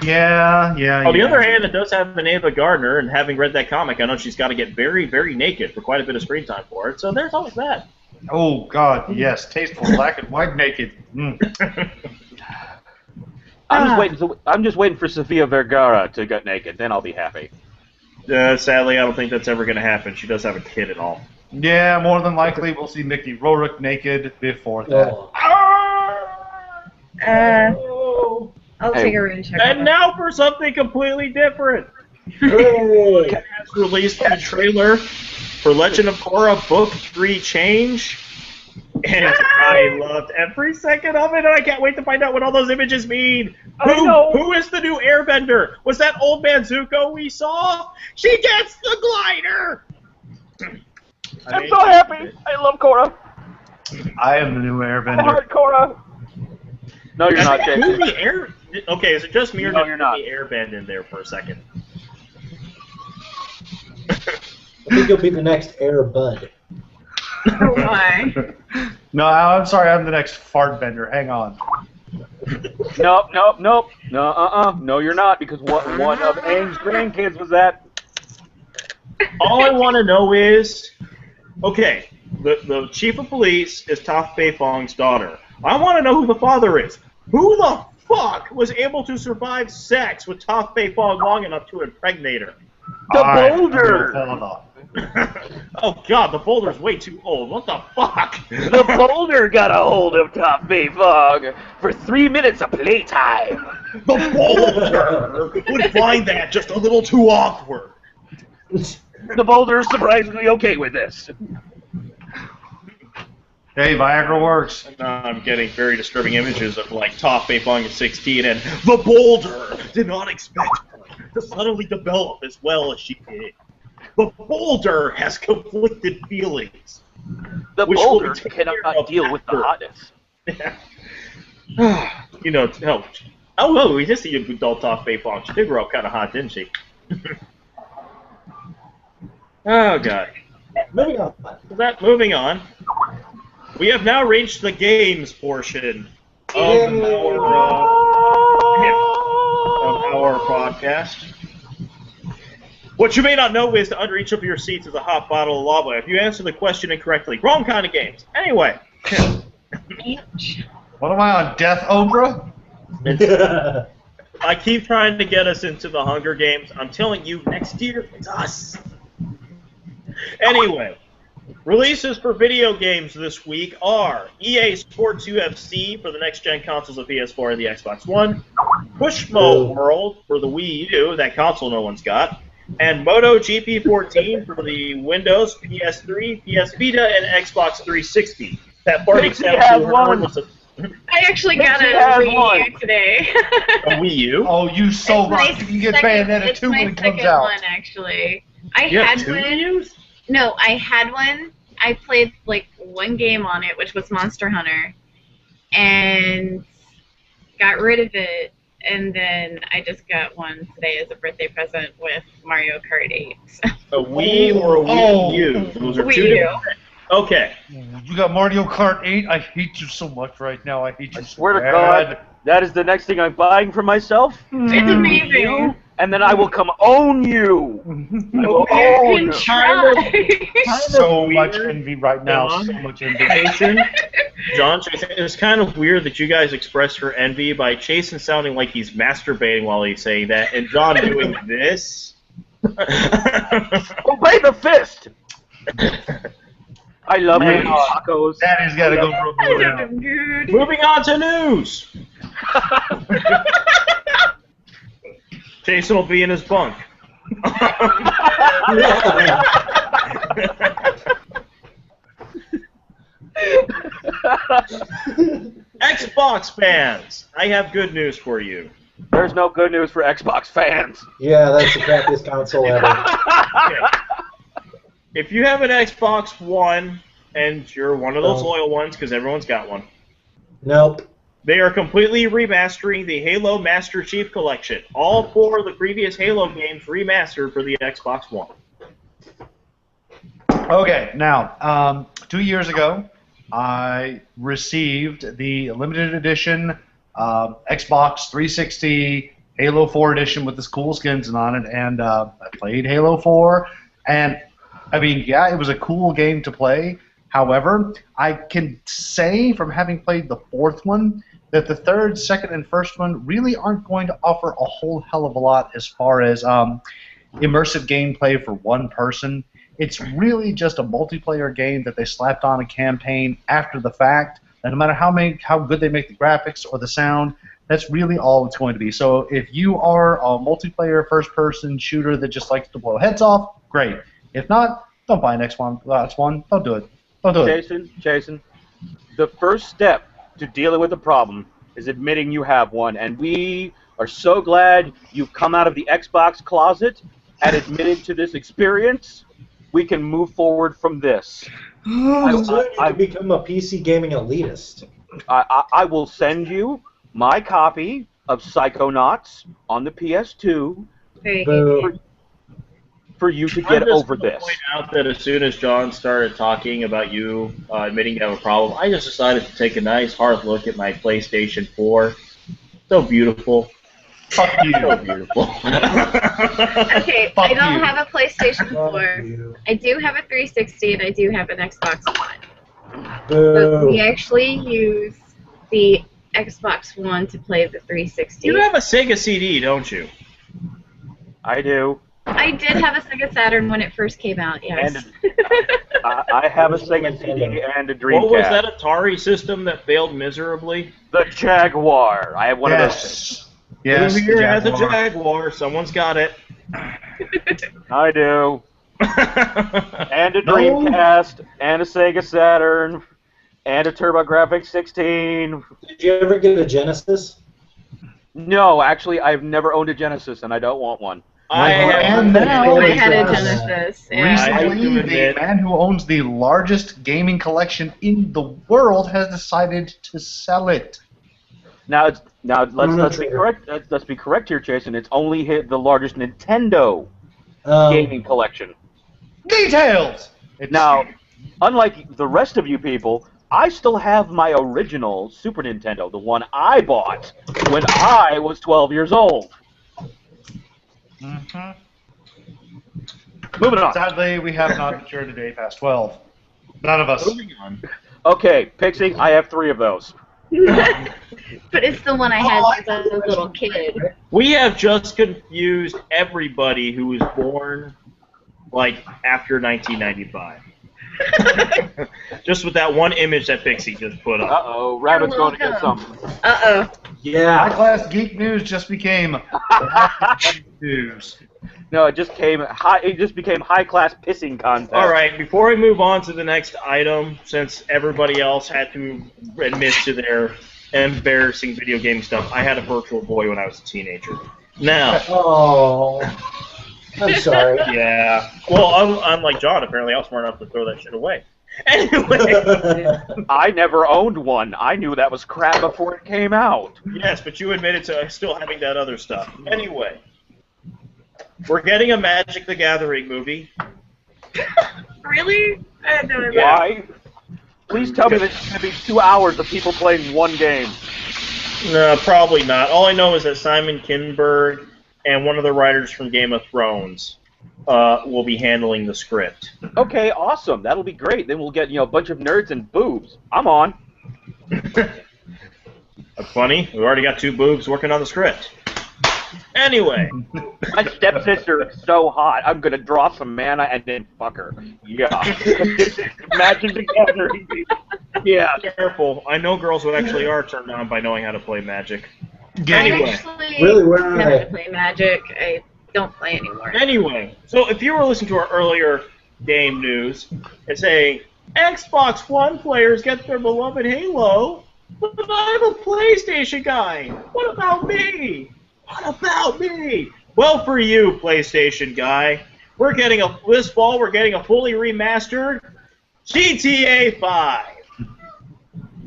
Yeah. On the other hand, it does have an Ava Gardner, and having read that comic, I know she's got to get very, very naked for quite a bit of screen time for it. So there's always that. Oh God, yes, tasteful black and white naked. I'm just waiting for Sofia Vergara to get naked. Then I'll be happy. Sadly, I don't think that's ever going to happen. She does have a kid and all. Yeah, more than likely we'll see Mickey Rourke naked before that. I'll take a room check. And now for something completely different. Hooray! Has released the trailer for Legend of Korra Book 3 Change. And I loved every second of it, and I can't wait to find out what all those images mean. Who is the new airbender? Was that old man Zuko we saw? She gets the glider! I'm so happy! I love Korra! I am the new I airbender. heart Korra! No, you're not, Jason. Okay, is it just me or No, did you're not. the airbend in there for a second? I think you'll be the next Air Bud. Oh my. No, I'm sorry, I'm the next fart bender. Hang on. Nope. No, you're not, because one of Aang's grandkids was that. All I want to know is, okay, the chief of police is Toph Beifong's daughter. I want to know who the father is. Who the fuck was able to survive sex with Toph Beifong long enough to impregnate her? The boulder! Oh god, the boulder's way too old. What the fuck? The boulder got a hold of Toph Beifong for 3 minutes of playtime. The boulder would find that just a little too awkward. The boulder is surprisingly okay with this. Hey, Viagra works. I'm getting very disturbing images of like Toph Beifong at 16 and the boulder did not expect her to suddenly develop as well as she did. The boulder has conflicted feelings. The boulder cannot deal with the hotness. You know, oh, we just see a adult Toph Beifong. She did grow up kind of hot, didn't she? Oh god. Moving on. Moving on. We have now reached the games portion of our podcast. What you may not know is that under each of your seats is a hot bottle of lava. If you answer the question incorrectly, wrong kind of games. Anyway. What am I on, Death Oprah? I keep trying to get us into the Hunger Games. I'm telling you, next year, it's us. Anyway, releases for video games this week are EA Sports UFC for the next-gen consoles of PS4 and the Xbox One, Pushmo World for the Wii U, that console no one's got, and MotoGP 14 for the Windows, PS3, PS Vita, and Xbox 360. That party has one. I actually got a Wii U today. A Wii U? Oh, you so right. You can get Bayonetta 2 when it comes out. It's my second one, actually. I You had have two one. Wii Us? No, I had one. I played like one game on it, which was Monster Hunter, and got rid of it. And then I just got one today as a birthday present with Mario Kart 8. A Wii or a Wii U? Those are Wii two U. different. Okay. You got Mario Kart 8? I hate you so much right now. I hate you so Swear to bad. God, that is the next thing I'm buying for myself. It's amazing. And then I will come own you. I will own you. So much envy right now. John? So much envy. Jason, it's kind of weird that you guys express your envy by Jason sounding like he's masturbating while he's saying that, and John doing this. Obey the fist. I love my tacos. Daddy's got to go real good now. Moving on to news. Jason will be in his bunk. Xbox fans, I have good news for you. There's no good news for Xbox fans. Yeah, that's the crappiest console ever. Okay. If you have an Xbox One, and you're one of those loyal ones, because everyone's got one, Nope. they are completely remastering the Halo Master Chief Collection. All 4 of the previous Halo games remastered for the Xbox One. Okay, now, 2 years ago, I received the limited edition Xbox 360 Halo 4 edition with the cool skins on it, and I played Halo 4, and, I mean, yeah, it was a cool game to play. However, I can say from having played the 4th one that the 3rd, 2nd, and 1st one really aren't going to offer a whole hell of a lot as far as immersive gameplay for one person. It's really just a multiplayer game that they slapped on a campaign after the fact. And no matter how good they make the graphics or the sound, that's really all it's going to be. So if you are a multiplayer first-person shooter that just likes to blow heads off, great. If not, don't buy an Xbox One. Don't do it. Don't do it. Jason, the first step to dealing with the problem is admitting you have one, and we are so glad you've come out of the Xbox closet and admitted to this experience. We can move forward from this. I become a PC gaming elitist. I will send you my copy of Psychonauts on the PS2 for you to get over this. I point out that as soon as John started talking about you admitting you have a problem, I just decided to take a nice hard look at my PlayStation 4. So beautiful. Fuck you. So beautiful. Okay, Fuck I don't you. have a PlayStation Fuck 4. you. I do have a 360, and I do have an Xbox One. But Boo. we actually use the Xbox One to play the 360. You have a Sega CD, don't you? I do. I did have a Sega Saturn when it first came out, yes. And I have a Sega CD and a Dreamcast. What was that Atari system that failed miserably? The Jaguar. I have one of those. Yes. Yes. Who here the has a Jaguar. Jaguar? Someone's got it. I do. And a Dreamcast, and a Sega Saturn, and a TurboGrafx 16. Did you ever get a Genesis? No, actually, I've never owned a Genesis, and I don't want one. And now I had a Genesis. Genesis. Yeah. recently, the man who owns the largest gaming collection in the world has decided to sell it. Now, let's be correct. Let's be correct here, Jason. It's only hit the largest Nintendo gaming collection. Details. Now, unlike the rest of you people, I still have my original Super Nintendo, the one I bought when I was 12 years old. Mm-hmm. Moving on. Sadly, we have not matured a day past 12. None of us. Moving on. Okay, Pixie, I have 3 of those. But it's the one I had since I was a little kid. We have just confused everybody who was born, like, after 1995. Just with that one image that Pixie just put up. Uh-oh, Rabbit's going to get something. Uh-oh. High Yeah. Class Geek News just became Class News. No, it just became high-class pissing contest. All right, before we move on to the next item, since everybody else had to admit to their embarrassing video gaming stuff, I had a Virtual Boy when I was a teenager. Now, Oh. I'm sorry. yeah. Well, unlike John, apparently I was smart enough to throw that shit away. Anyway, I never owned one. I knew that was crap before it came out. yes, but you admitted to still having that other stuff. Anyway, we're getting a Magic the Gathering movie. Really? I had no idea. Why? Please tell me that it's going to be 2 hours of people playing one game. No, probably not. All I know is that Simon Kinberg and one of the writers from Game of Thrones will be handling the script. Okay, awesome. That'll be great. Then we'll get a bunch of nerds and boobs. I'm on. That's funny. We've already got 2 boobs working on the script. Anyway, My stepsister is so hot. I'm gonna draw some mana and then fuck her. Yeah. Magic the Gathering. Yeah. careful. I know girls who actually are turned on by knowing how to play Magic. I Anyway. actually Really, where are never they? play Magic. I don't play anymore. Anyway, so if you were listening to our earlier game news and saying, Xbox One players get their beloved Halo, but I'm a PlayStation guy. What about me? What about me? Well, for you, PlayStation guy, this fall we're getting a fully remastered GTA 5.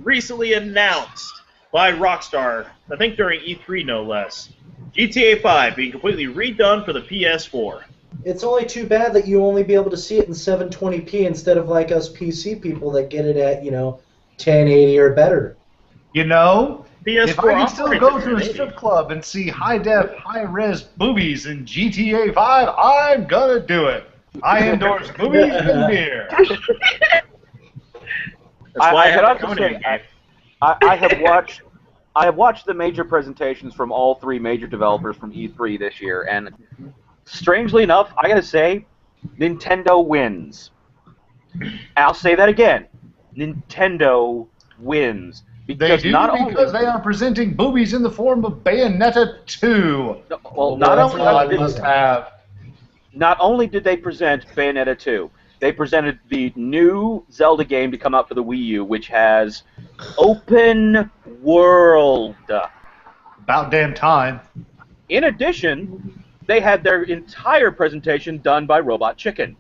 Recently announced by Rockstar, I think during E3 no less. GTA 5 being completely redone for the PS4. It's only too bad that you only be able to see it in 720p instead of like us PC people that get it at, 1080 or better. You know, PS4 if I can still operates go at to a 1080. strip club and see high-def, high-res boobies in GTA 5, I'm gonna do it. I endorse boobies and beer. That's why I can have a also Conan say, game. I have watched the major presentations from all 3 major developers from E3 this year, and strangely enough, I gotta say, Nintendo wins. I'll say that again. Nintendo wins. They Because do not because only, they are presenting boobies in the form of Bayonetta 2. well, that's all I They must have. not only did they present Bayonetta 2, they presented the new Zelda game to come out for the Wii U, which has open world. About damn time. In addition, they had their entire presentation done by Robot Chicken.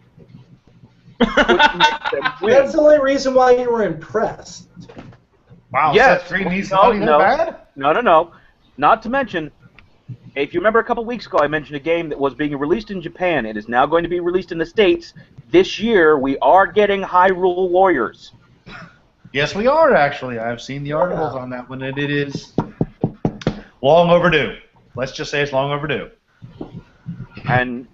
Which makes them win. That's the only reason why you were impressed. Wow, Yes. Seth Green needs No, somebody that no. bad? No. Not to mention, if you remember a couple weeks ago, I mentioned a game that was being released in Japan. It is now going to be released in the States. This year, we are getting Hyrule Warriors. Yes, we are, actually. I've seen the articles on that one, and it is long overdue. let's just say it's long overdue. And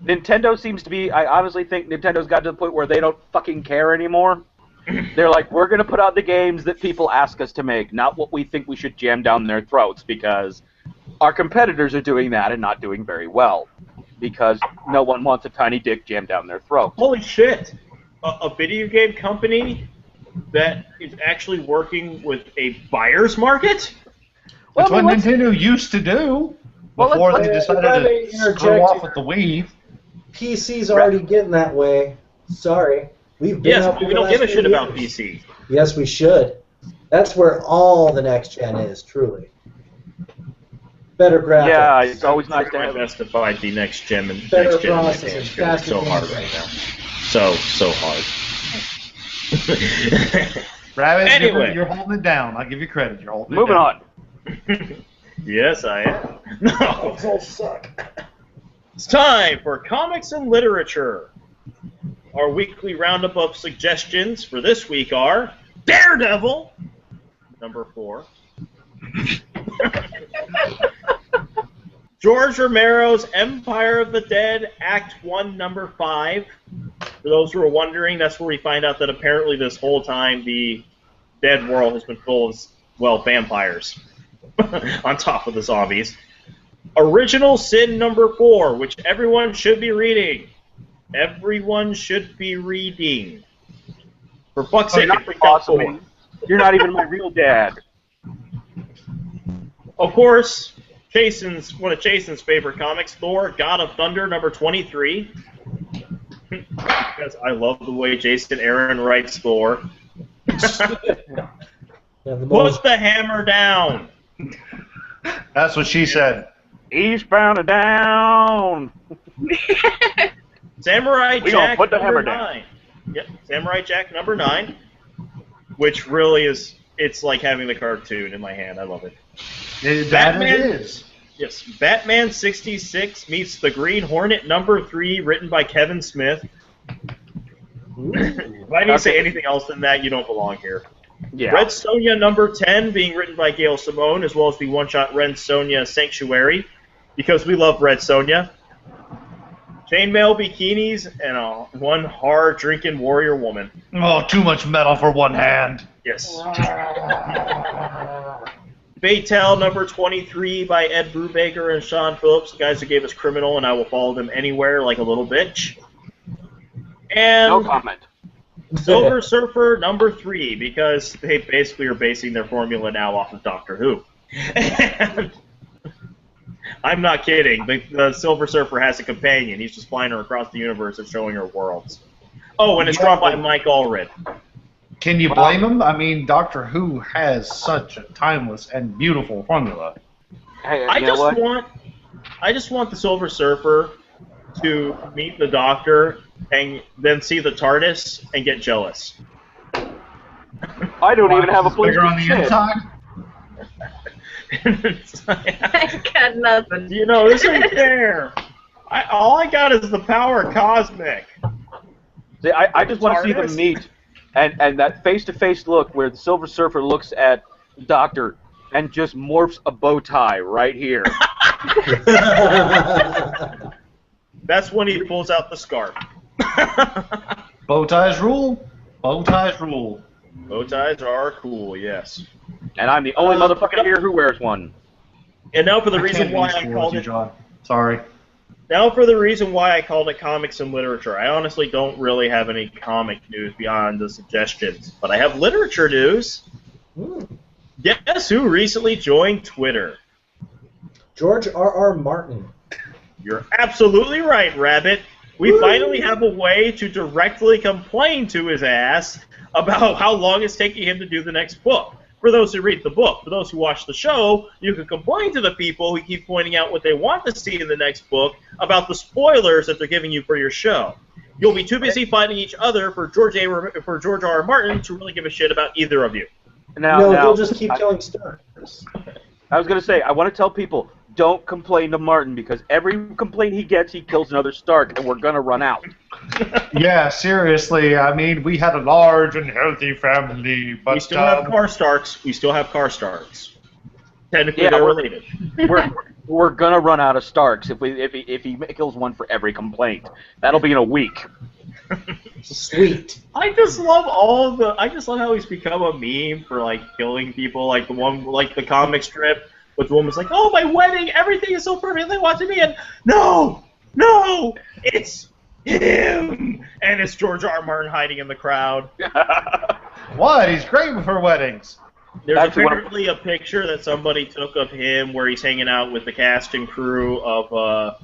Nintendo seems to be, I honestly think Nintendo's got to the point where they don't fucking care anymore. They're like, we're going to put out the games that people ask us to make, not what we think we should jam down their throats, because our competitors are doing that and not doing very well, because no one wants a tiny dick jammed down their throat. Holy shit! A video game company that is actually working with a buyer's market? That's what Nintendo used to do before they decided to screw off with the Wii. PC's already getting that way. Sorry. We've been yes, but we don't give a shit about PC. Yes, we should. That's where all the next gen is, truly. Better graphics. Yeah, it's always nice to my have best to find the next gen and better next gen processing, it's faster so hard right now. So hard. Rabbit, Anyway. you're holding it down. I'll give you credit. You're holding Moving it on. down. Yes, I am. No, those all suck. It's time for comics and literature. Our weekly roundup of suggestions for this week are Daredevil, number 4. George Romero's Empire of the Dead, Act 1, number 5. For those who are wondering, that's where we find out that apparently this whole time the dead world has been full of, well, vampires on top of the zombies. Original Sin, number 4, which everyone should be reading. Everyone should be reading. For fuck's sake, You're not awesome. You're not even my real dad. Of course, one of Jason's favorite comics, Thor, God of Thunder, number 23. Because I love the way Jason Aaron writes Thor. Put the hammer down. That's what she said. Eastbound and down. Samurai We Jack, put the number hammer down. 9. Yep, Samurai Jack, number 9. Which really is, it's like having the cartoon in my hand. I love it. Batman is. Yes, Batman 66 meets the Green Hornet, number 3, written by Kevin Smith. If I need to say anything else than that, you don't belong here. Yeah. Red Sonja, number 10, being written by Gail Simone, as well as the one-shot Red Sonja Sanctuary, because we love Red Sonja. Chainmail bikinis and one hard-drinking warrior woman. Oh, too much metal for one hand. Yes. Baytel, number 23, by Ed Brubaker and Sean Phillips, the guys who gave us Criminal, and I will follow them anywhere like a little bitch. And No comment. Silver Surfer, number 3, because they basically are basing their formula now off of Doctor Who. And I'm not kidding. The Silver Surfer has a companion. He's just flying her across the universe and showing her worlds. Oh, and it's drawn by Mike Allred. Can you blame him? I mean, Doctor Who has such a timeless and beautiful formula. Hey, I you know what? just want the Silver Surfer to meet the Doctor and then see the TARDIS and get jealous. I don't even have a place Bigger to on the sit. inside? I got nothing. You know, this ain't fair. All I got is the power cosmic. See, I just want to see them TARDIS? meet, and that face-to-face look where the Silver Surfer looks at the Doctor and just morphs a bow tie right here. That's when he pulls out the scarf. Bow ties rule. Bow ties rule. Bow ties are cool, yes. And I'm the only motherfucker here who wears one. And now for the reason can't why be I towards called you, it. John. Sorry. Now for the reason why I called it comics and literature. I honestly don't really have any comic news beyond the suggestions, but I have literature news. Guess who recently joined Twitter? George R.R. Martin. You're absolutely right, Rabbit. We finally have a way to directly complain to his ass about how long it's taking him to do the next book. For those who read the book, for those who watch the show, you can complain to the people who keep pointing out what they want to see in the next book about the spoilers that they're giving you for your show. You'll be too busy fighting each other for George R.R. Martin to really give a shit about either of you. No, they'll just keep telling stories. I was going to say, I want to tell people, don't complain to Martin, because every complaint he gets, he kills another Stark, and we're going to run out. Yeah, seriously. I mean, we had a large and healthy family, but We still have car Starks. We still have car Starks. Technically, they're related. We're gonna run out of Starks if he kills one for every complaint. That'll be in a week. Sweet. I just love how he's become a meme for like killing people. Like the comic strip with the woman's like, "Oh, my wedding, everything is so perfect. They watching me," and no, it's him, and it's George R. Martin hiding in the crowd. What? He's great for weddings. There's apparently a picture that somebody took of him where he's hanging out with the cast and crew of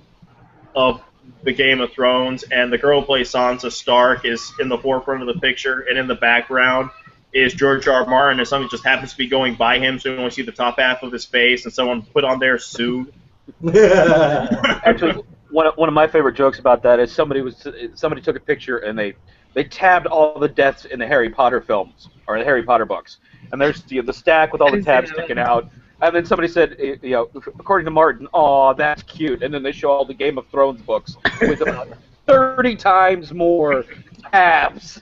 the Game of Thrones, and the girl who plays Sansa Stark is in the forefront of the picture, and in the background is George R. Martin, and something just happens to be going by him, so you only see the top half of his face, and someone put on there "sued." Actually, one of my favorite jokes about that is somebody took a picture and they tabbed all the deaths in the Harry Potter films or the Harry Potter books, and there's the stack with all the tabs sticking out. And then somebody said, according to Martin, "Aw, that's cute." And then they show all the Game of Thrones books with about 30 times more tabs.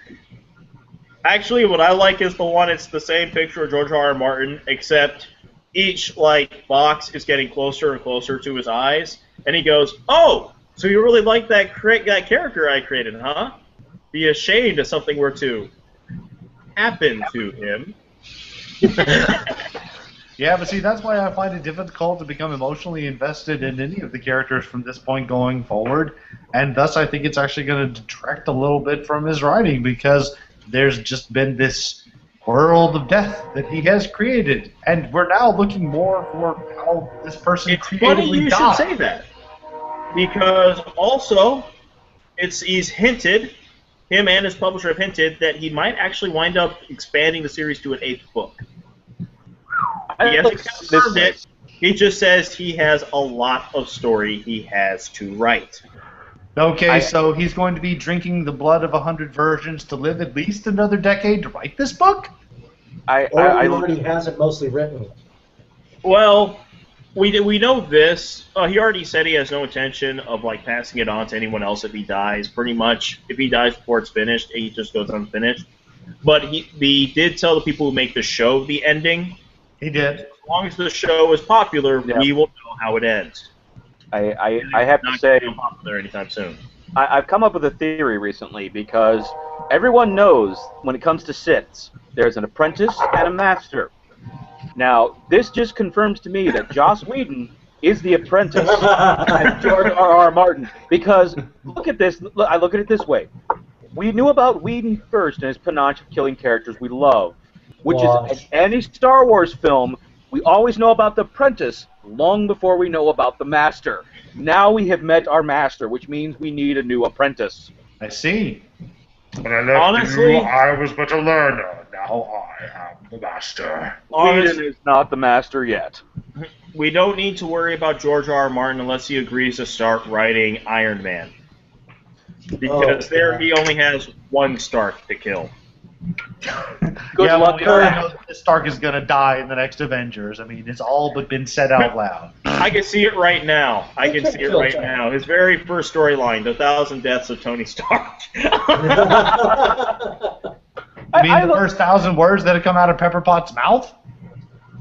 Actually, what I like is the one, it's the same picture of George R. R. Martin, except each, box is getting closer and closer to his eyes. And he goes, "Oh, so you really like that character I created, huh? Be ashamed if something were to happen to him." Yeah, but see, that's why I find it difficult to become emotionally invested in any of the characters from this point going forward, and thus I think it's actually going to detract a little bit from his writing, because there's just been this world of death that he has created, and we're now looking more for how this person creatively funny you died. should say that, because also he's hinted, him and his publisher have hinted that he might actually wind up expanding the series to an 8th book. He hasn't confirmed it. He just says he has a lot of story he has to write. Okay, so he's going to be drinking the blood of 100 virgins to live at least another decade to write this book? Or he already has it mostly written. Well, we know this. He already said he has no intention of passing it on to anyone else if he dies. Pretty much, if he dies before it's finished, he just goes unfinished. But he did tell the people who make the show the ending. He did. As long as the show is popular, we will know how it ends. I have to say, not popular anytime soon. I've come up with a theory recently, because everyone knows when it comes to Siths, there's an apprentice and a master. Now, this just confirms to me that Joss Whedon is the apprentice and George R. R. Martin, because look at this. I look at it this way. We knew about Whedon first and his panache of killing characters we love, which is in any Star Wars film. We always know about the apprentice long before we know about the master. Now we have met our master, which means we need a new apprentice. I see. When I left you, I was but a learner. Now I am the master. Whedon is not the master yet. We don't need to worry about George R. R. Martin unless he agrees to start writing Iron Man. Because he only has one Stark to kill. Good luck. We already know that Stark is going to die in the next Avengers. I mean, it's all but been said out loud. I can see it right now. His very first storyline, The 1,000 Deaths of Tony Stark. I mean, the first 1,000 words that have come out of Pepper Potts' mouth?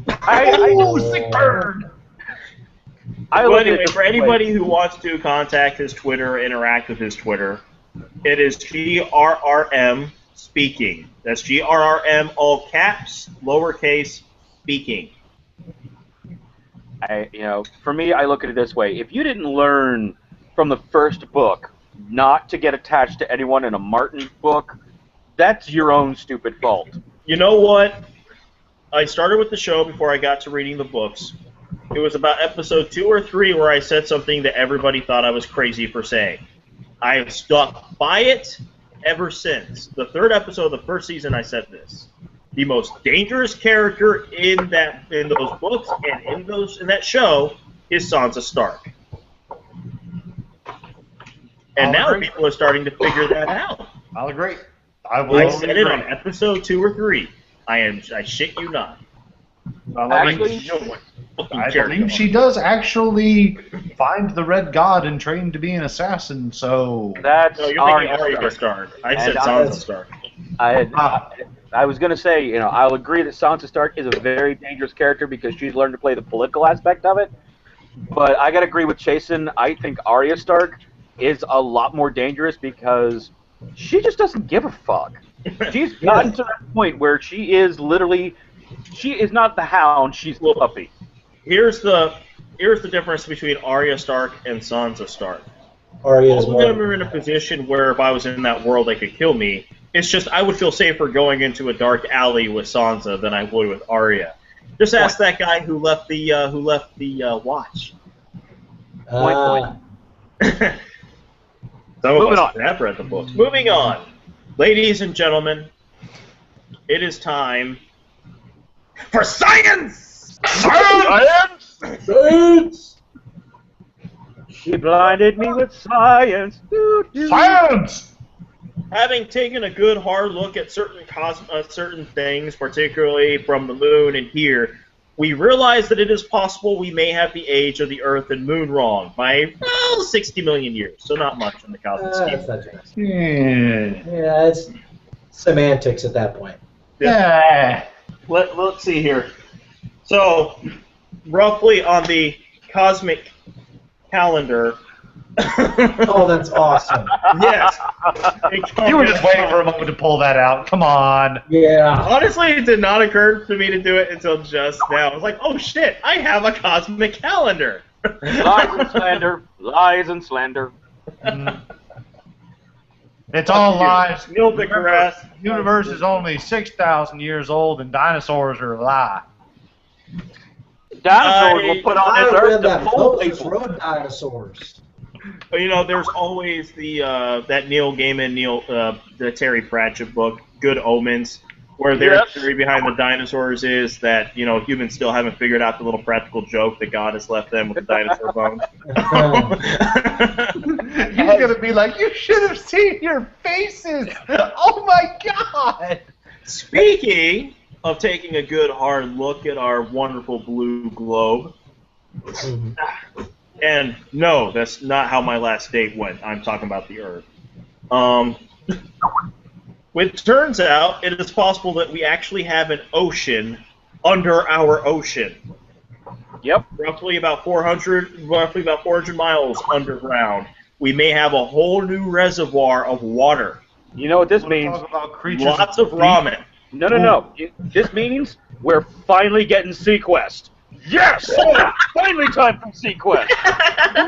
Sick burn! Well, anyway, for anybody who wants to contact his Twitter, interact with his Twitter, it is GRRM Speaking. That's GRRM, all caps, lowercase, speaking. For me, I look at it this way. If you didn't learn from the first book not to get attached to anyone in a Martin book, that's your own stupid fault. You know what? I started with the show before I got to reading the books. It was about episode 2 or 3 where I said something that everybody thought I was crazy for saying. I have stuck by it ever since. The 3rd episode of the 1st season, I said this: the most dangerous character in those books and in that show is Sansa Stark. And now people are starting to figure that out. I'll agree. I said it on episode 2 or 3. I shit you not. Actually, I believe she does actually find the Red God and train to be an assassin, so... No, you're thinking Arya Stark. I said Sansa Stark. I was going to say, you know, I'll agree that Sansa Stark is a very dangerous character because she's learned to play the political aspect of it. But I got to agree with Chasen. I think Arya Stark is a lot more dangerous because she just doesn't give a fuck. She's gotten to that point where she is not the Hound, she's the puppy. Here's the difference between Arya Stark and Sansa Stark. Arya is Both of more. them are in a position where if I was in that world, they could kill me. It's just I would feel safer going into a dark alley with Sansa than I would with Arya. Just ask that guy who left the watch. Point. Some of Moving us on. have read the books. Moving on, ladies and gentlemen, it is time for science. Science! She blinded me with science. Science! Having taken a good hard look at certain things, particularly from the moon and here, we realize that it is possible we may have the age of the Earth and Moon wrong by 60 million years, so not much in the cosmic scheme. That's not too much. Yeah. Yeah, it's semantics at that point. Yeah. Let's see here. So, roughly on the cosmic calendar. Oh, that's awesome. Yes. You were just waiting for a moment to pull that out. Come on. Yeah. Honestly, it did not occur to me to do it until just now. I was like, oh shit, I have a cosmic calendar. Lies and slander. Lies and slander. It's all lies. Neil deGrasse. The universe is only 6,000 years old, and dinosaurs are a lie. Dinosaurs will put on I this read earth to that fool Moses people. rode dinosaurs. You know, there's always the that Neil Gaiman, the Terry Pratchett book, Good Omens, where their theory behind the dinosaurs is that, you know, humans still haven't figured out the little practical joke that God has left them with the dinosaur bones. He's going to be like, you should have seen your faces. Oh, my God. Speaking of taking a good hard look at our wonderful blue globe, and no, that's not how my last date went. I'm talking about the Earth. It turns out it is possible that we actually have an ocean under our ocean. Yep. Roughly about 400 miles underground. We may have a whole new reservoir of water. You know what this means? Talk about creatures Lots of ramen. No. This means we're finally getting Sequest. Yes! Finally time for Sequest.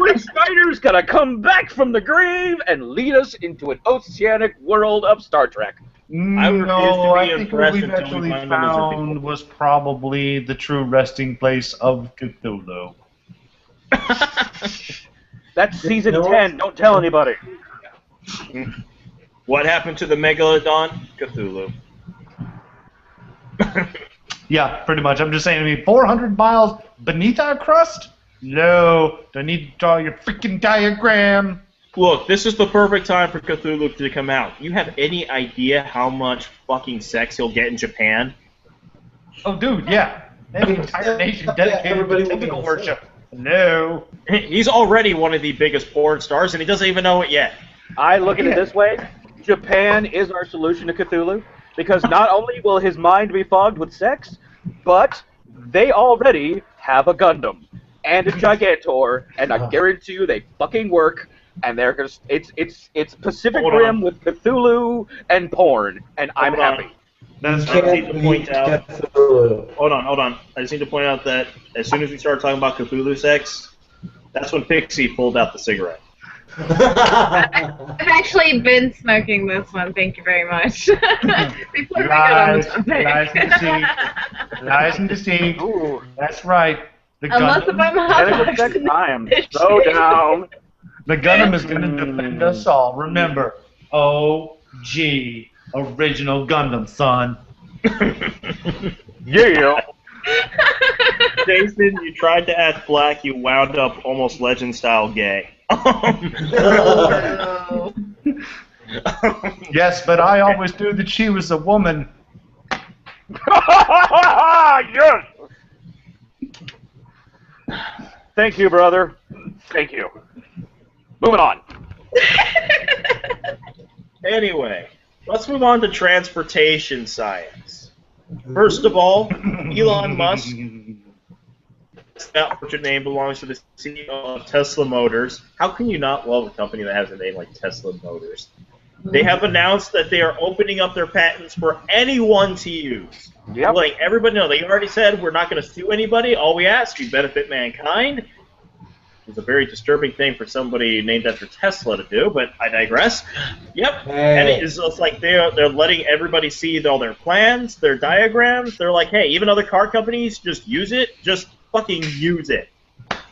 Roy Snyder's gonna come back from the grave and lead us into an oceanic world of Star Trek. I refuse to No, be I think what impressed we've until we actually find them as a found people. was probably the true resting place of Cthulhu. That's season No. 10. Don't tell anybody. What happened to the Megalodon? Cthulhu. Yeah, pretty much. I'm just saying, I mean, 400 miles beneath our crust? No, don't need to draw your freaking diagram. Look, this is the perfect time for Cthulhu to come out. You have any idea how much fucking sex he'll get in Japan? Oh, dude, yeah. They have an entire nation dedicated everybody to will be tentacle insane. worship. No. He's already one of the biggest porn stars, and he doesn't even know it yet. I look at it this way. Japan is our solution to Cthulhu, because not only will his mind be fogged with sex, but they already have a Gundam and a Gigantor, and I guarantee you they fucking work. And they're gonna. It's Pacific Hold Rim on. with Cthulhu and porn, and I'm Hold on. happy. That's I right. need to point out. Cthulhu. Hold on. I just need to point out that as soon as we started talking about Cthulhu sex, that's when Pixie pulled out the cigarette. I've actually been smoking this one. Thank you very much. Before we got on the topic. Lies and deceit. Lies and deceit. Ooh, That's right. The Unless if I'm hot tentacle sex, I am so down. The Gundam is going to defend us all. Remember, OG, original Gundam, son. Yeah. Jason, you tried to act black, you wound up almost legend style gay. Yes, but I always knew that she was a woman. Yes. Thank you, brother. Thank you. Moving on. Anyway, let's move on to transportation science. First of all, Elon Musk, that fortune name belongs to the CEO of Tesla Motors. How can you not love a company that has a name like Tesla Motors? They have announced that they are opening up their patents for anyone to use. Yep. Letting everybody know. They already said we're not going to sue anybody. All we ask, you benefit mankind. It's a very disturbing thing for somebody named after Tesla to do, but I digress. Yep. Hey. And it's like they're letting everybody see all their plans, their diagrams. They're like, hey, even other car companies, just use it. Just fucking use it.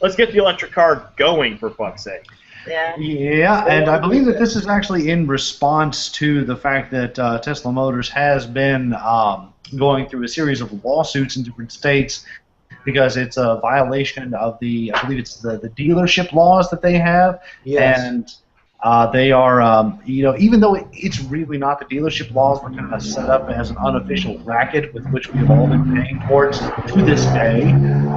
Let's get the electric car going, for fuck's sake. Yeah. Yeah, and I believe that this is actually in response to the fact that Tesla Motors has been going through a series of lawsuits in different states because it's a violation of the, I believe it's the dealership laws that they have. Yes. And they are, even though it's really not the dealership laws, we're kind of set up as an unofficial racket with which we've all been paying towards to this day.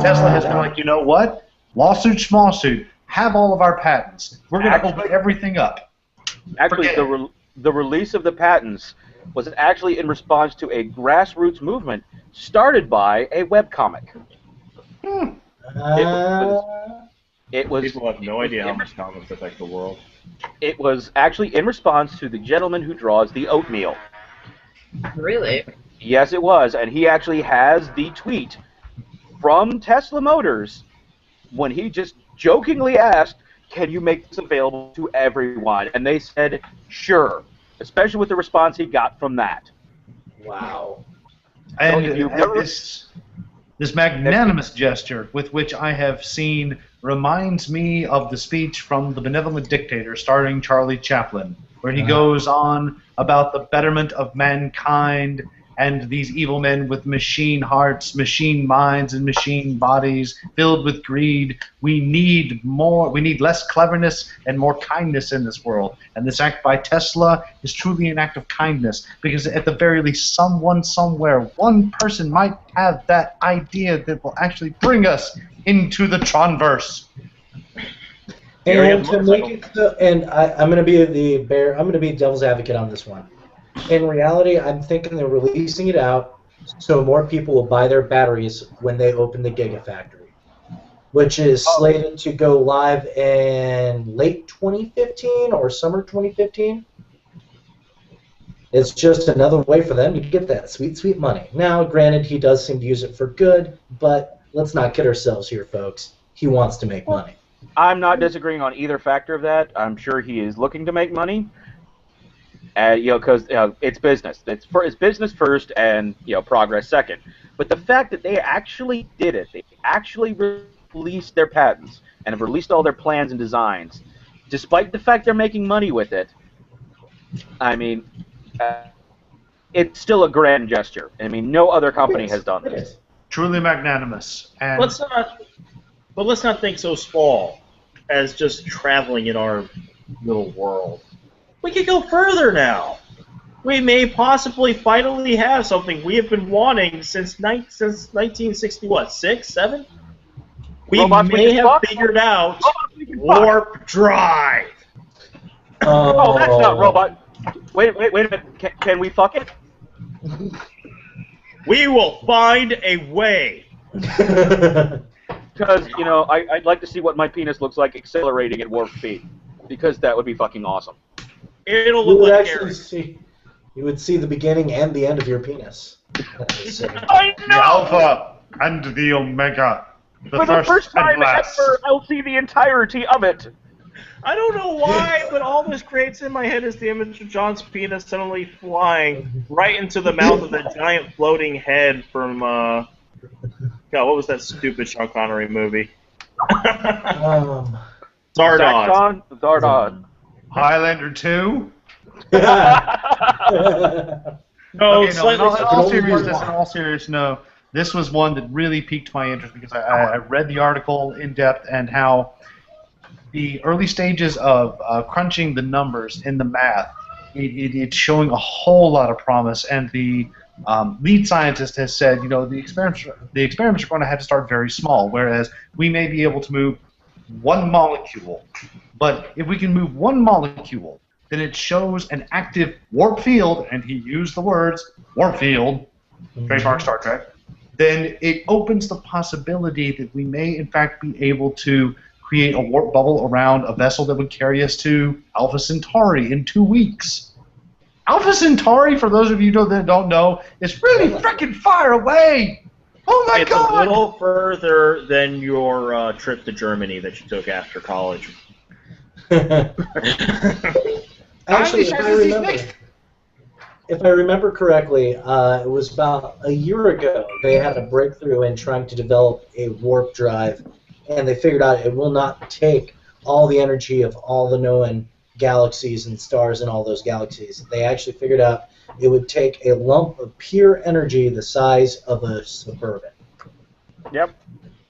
Tesla has been like, you know what? Lawsuit, schmawsuit. Have all of our patents. We're going to open everything up. Actually, the release of the patents was actually in response to a grassroots movement started by a webcomic. It was People have no idea how much comics affect the world. It was actually in response to the gentleman who draws the oatmeal. Really? Yes, it was, and he actually has the tweet from Tesla Motors when he just jokingly asked, can you make this available to everyone? And they said, sure, especially with the response he got from that. Wow. And, if you've and never- this magnanimous gesture with which I have seen reminds me of the speech from The Benevolent Dictator starring Charlie Chaplin, where he goes on about the betterment of mankind and these evil men with machine hearts, machine minds, and machine bodies filled with greed. We need less cleverness and more kindness in this world. And this act by Tesla is truly an act of kindness, because at the very least, someone somewhere, one person might have that idea that will actually bring us into the Tronverse. And to make it so, and I'm going to be I'm going to be devil's advocate on this one. In reality, I'm thinking they're releasing it out so more people will buy their batteries when they open the Gigafactory, which is slated to go live in late 2015 or summer 2015. It's just another way for them to get that sweet, sweet money. Now, granted, he does seem to use it for good, but let's not kid ourselves here, folks. He wants to make money. I'm not disagreeing on either factor of that. I'm sure he is looking to make money. Because it's business. It's business first, and progress second. But the fact that they actually did it, they actually released their patents and have released all their plans and designs, despite the fact they're making money with it. I mean, it's still a grand gesture. I mean, no other company has done this. Truly magnanimous. And Let's not think so small as just traveling in our little world. We could go further now. We may possibly finally have something we have been wanting since 1960. What, 6, 7? We may have figured out warp drive. Oh, that's not robot. Wait a minute. Can we fuck it? We will find a way. Because I'd like to see what my penis looks like accelerating at warp speed, because that would be fucking awesome. It'll You look would like actually Eric. you would see the beginning and the end of your penis. I the know. Alpha and the Omega. For the first time and last. ever, I'll see the entirety of it. I don't know why, but all this creates in my head is the image of John's penis suddenly flying right into the mouth of that giant floating head from, God, what was that stupid Sean Connery movie? Zardoz. Zardoz. Highlander 2? No, In all seriousness, no. This was one that really piqued my interest because I read the article in depth and how the early stages of crunching the numbers in the math, it's showing a whole lot of promise. And the lead scientist has said, the experiments are going to have to start very small, whereas we may be able to move one molecule. But if we can move one molecule, then it shows an active warp field, and he used the words warp field, trademark Star Trek, then it opens the possibility that we may in fact be able to create a warp bubble around a vessel that would carry us to Alpha Centauri in 2 weeks. Alpha Centauri, for those of you that don't know, is really freaking far away. Oh my God! It's a little further than your trip to Germany that you took after college. Actually, if I remember correctly, it was about a year ago they had a breakthrough in trying to develop a warp drive, and they figured out it will not take all the energy of all the known galaxies and stars in all those galaxies. They actually figured out it would take a lump of pure energy the size of a Suburban. Yep.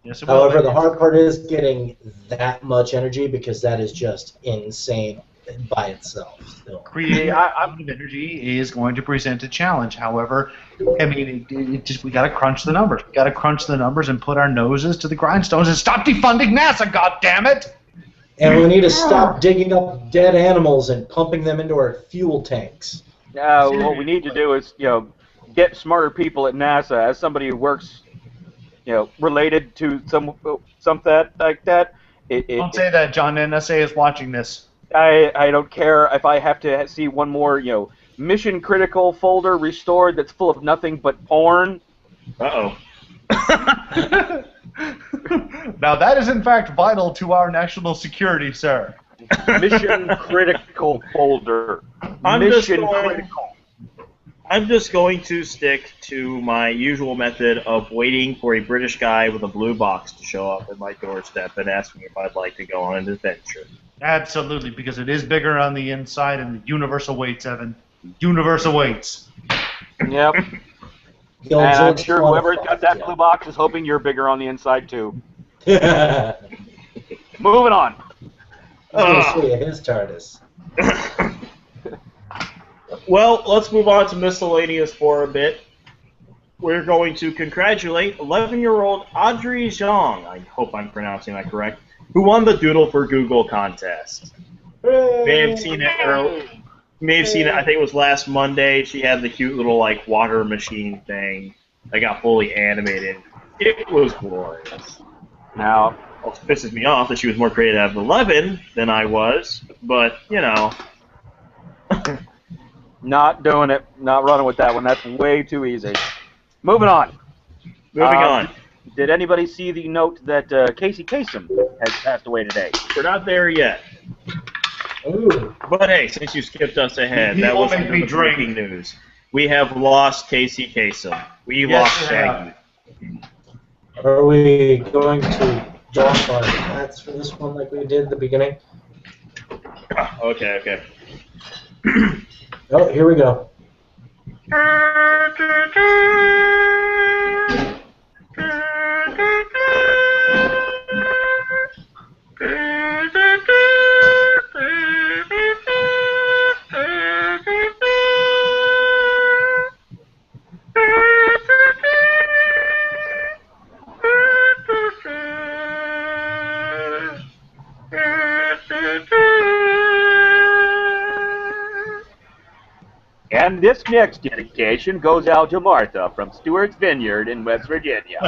Yes, it However, will. the hard part is getting that much energy because that is just insane by itself. Still. Creating that amount of energy is going to present a challenge. However, I mean, it just we got to crunch the numbers. We got to crunch the numbers and put our noses to the grindstones and stop defunding NASA. God damn it! And we need to stop digging up dead animals and pumping them into our fuel tanks. What we need to do is, get smarter people at NASA. As somebody who works, related to something like that. Don't say that, John. NSA is watching this. I don't care if I have to see one more, mission critical folder restored that's full of nothing but porn. Uh-oh. Now that is in fact vital to our national security, sir. Mission critical folder. I'm critical. just going to stick to my usual method of waiting for a British guy with a blue box to show up at my doorstep and ask me if I'd like to go on an adventure. Absolutely, because it is bigger on the inside and the universal weights, Evan. Universal weights. Yep. And I'm sure whoever's got that blue box is hoping you're bigger on the inside too. Moving on. I was going to see his TARDIS. Well, let's move on to miscellaneous for a bit. We're going to congratulate 11-year-old Audrey Zhang, I hope I'm pronouncing that correct, who won the Doodle for Google contest. May have seen it earlier. May have seen it, I think it was last Monday. She had the cute little water machine thing that got fully animated. It was glorious. Now, it pisses me off that she was more creative at 11 than I was, but, not doing it. Not running with that one. That's way too easy. Moving on. Moving on. Did anybody see the note that Casey Kasem has passed away today? We're not there yet. Ooh. But hey, since you skipped us ahead, that was the breaking news. We have lost Casey Kasem. We lost Shaggy. Are we going to jump on hats for this one like we did at the beginning? Okay. Oh, here we go. And this next dedication goes out to Martha from Stewart's Vineyard in West Virginia.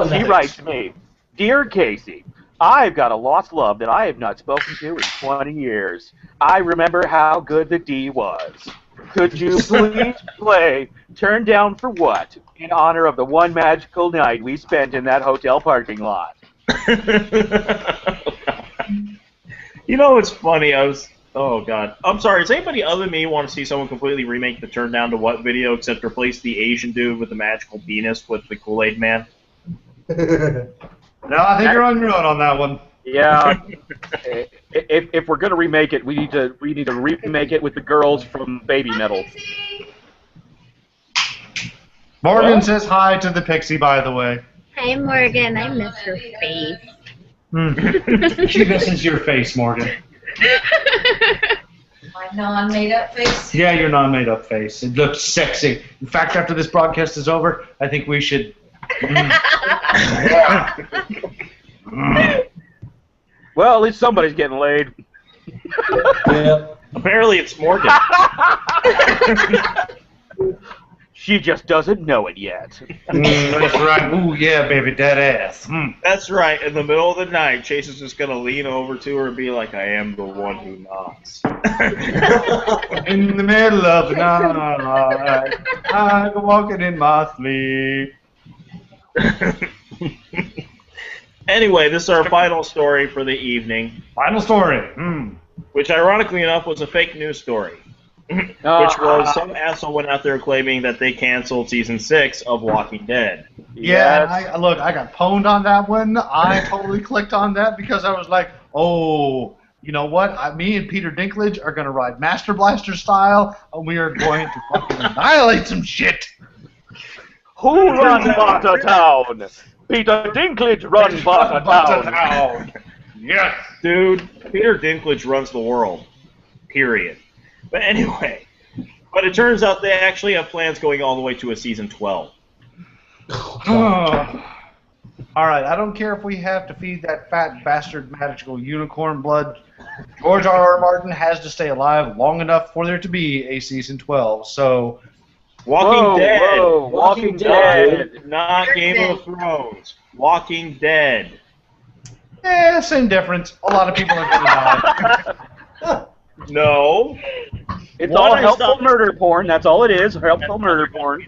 She writes me, Dear Casey, I've got a lost love that I have not spoken to in 20 years. I remember how good the D was. Could you please play Turn Down for What in honor of the one magical night we spent in that hotel parking lot? It's funny. Oh, God. I'm sorry. Does anybody other than me want to see someone completely remake the Turn Down to What video except replace the Asian dude with the magical penis with the Kool-Aid Man? No, I think you're on your own on that one. Yeah. If we're gonna remake it, we need to remake it with the girls from Baby Metal. Morgan says hi to the Pixie, by the way. Hi, Morgan. I miss your face. She misses your face, Morgan. My non-made-up face? Yeah, your non-made-up face. It looks sexy. In fact, after this broadcast is over, I think we should Well, at least somebody's getting laid. Yep. Apparently it's Morgan. She just doesn't know it yet. That's right. Ooh, yeah, baby, that ass. That's right. In the middle of the night, Chase is just going to lean over to her and be like, I am the one who knocks. In the middle of the night, I'm walking in my sleep. Anyway, this is our final story for the evening, Final story. which ironically enough was a fake news story. Which was some asshole went out there claiming that they canceled season 6 of Walking Dead. Yeah, Yes. I got pwned on that one. I totally clicked on that because I was like, oh, you know what? Me and Peter Dinklage are going to ride Master Blaster style, and we are going to fucking annihilate some shit. Who runs Barter Town? Peter Dinklage runs Barter Town. Yes. Dude, Peter Dinklage runs the world. Period. But anyway, but it turns out they actually have plans going all the way to a season 12. All right, I don't care if we have to feed that fat bastard magical unicorn blood. George R.R. Martin has to stay alive long enough for there to be a season 12. So, Walking Dead. Whoa, Walking Dead. Not Game of Thrones. Walking Dead. same difference. A lot of people are going to die. No. It's One all is helpful not- murder porn. That's all it is. Helpful murder porn.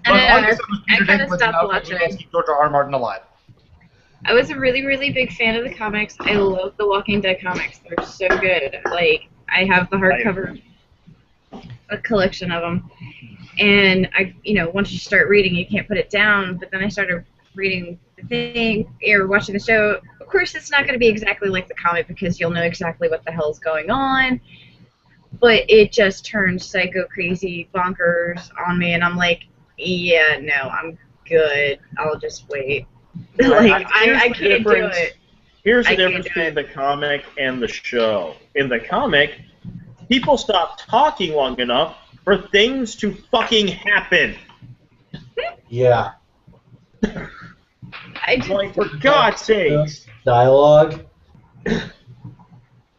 I don't know, Like said, it was Peter I kind of Dinklage, stopped and I was watching. like, let's keep George R.R. Martin alive. I was a really, really big fan of the comics. I love the Walking Dead comics. They're so good. Like, I have the hardcover, a collection of them. And once you start reading, you can't put it down. But then I started reading the thing or watching the show. Of course, it's not going to be exactly like the comic because you'll know exactly what the hell's going on. But it just turned psycho crazy bonkers on me, and I'm like, yeah, no, I'm good. I'll just wait. Like, I can't do it. Here's the I can't difference do it. between the comic and the show. In the comic, people stop talking long enough for things to fucking happen. Yeah. I just, Like, for God's sakes. Dialogue.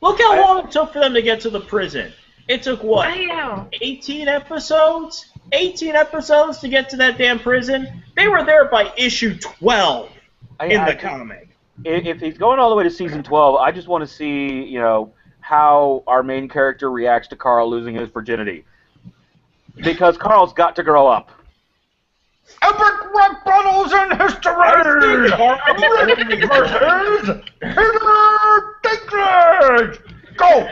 Look how long it took for them to get to the prison. It took, what, I know. 18 episodes? 18 episodes to get to that damn prison? They were there by issue 12 in the comic. If he's going all the way to season 12, I just want to see, how our main character reacts to Carl losing his virginity. Because Carl's got to grow up. Epic rap battles in history! Versus Peter Dinklage! Go!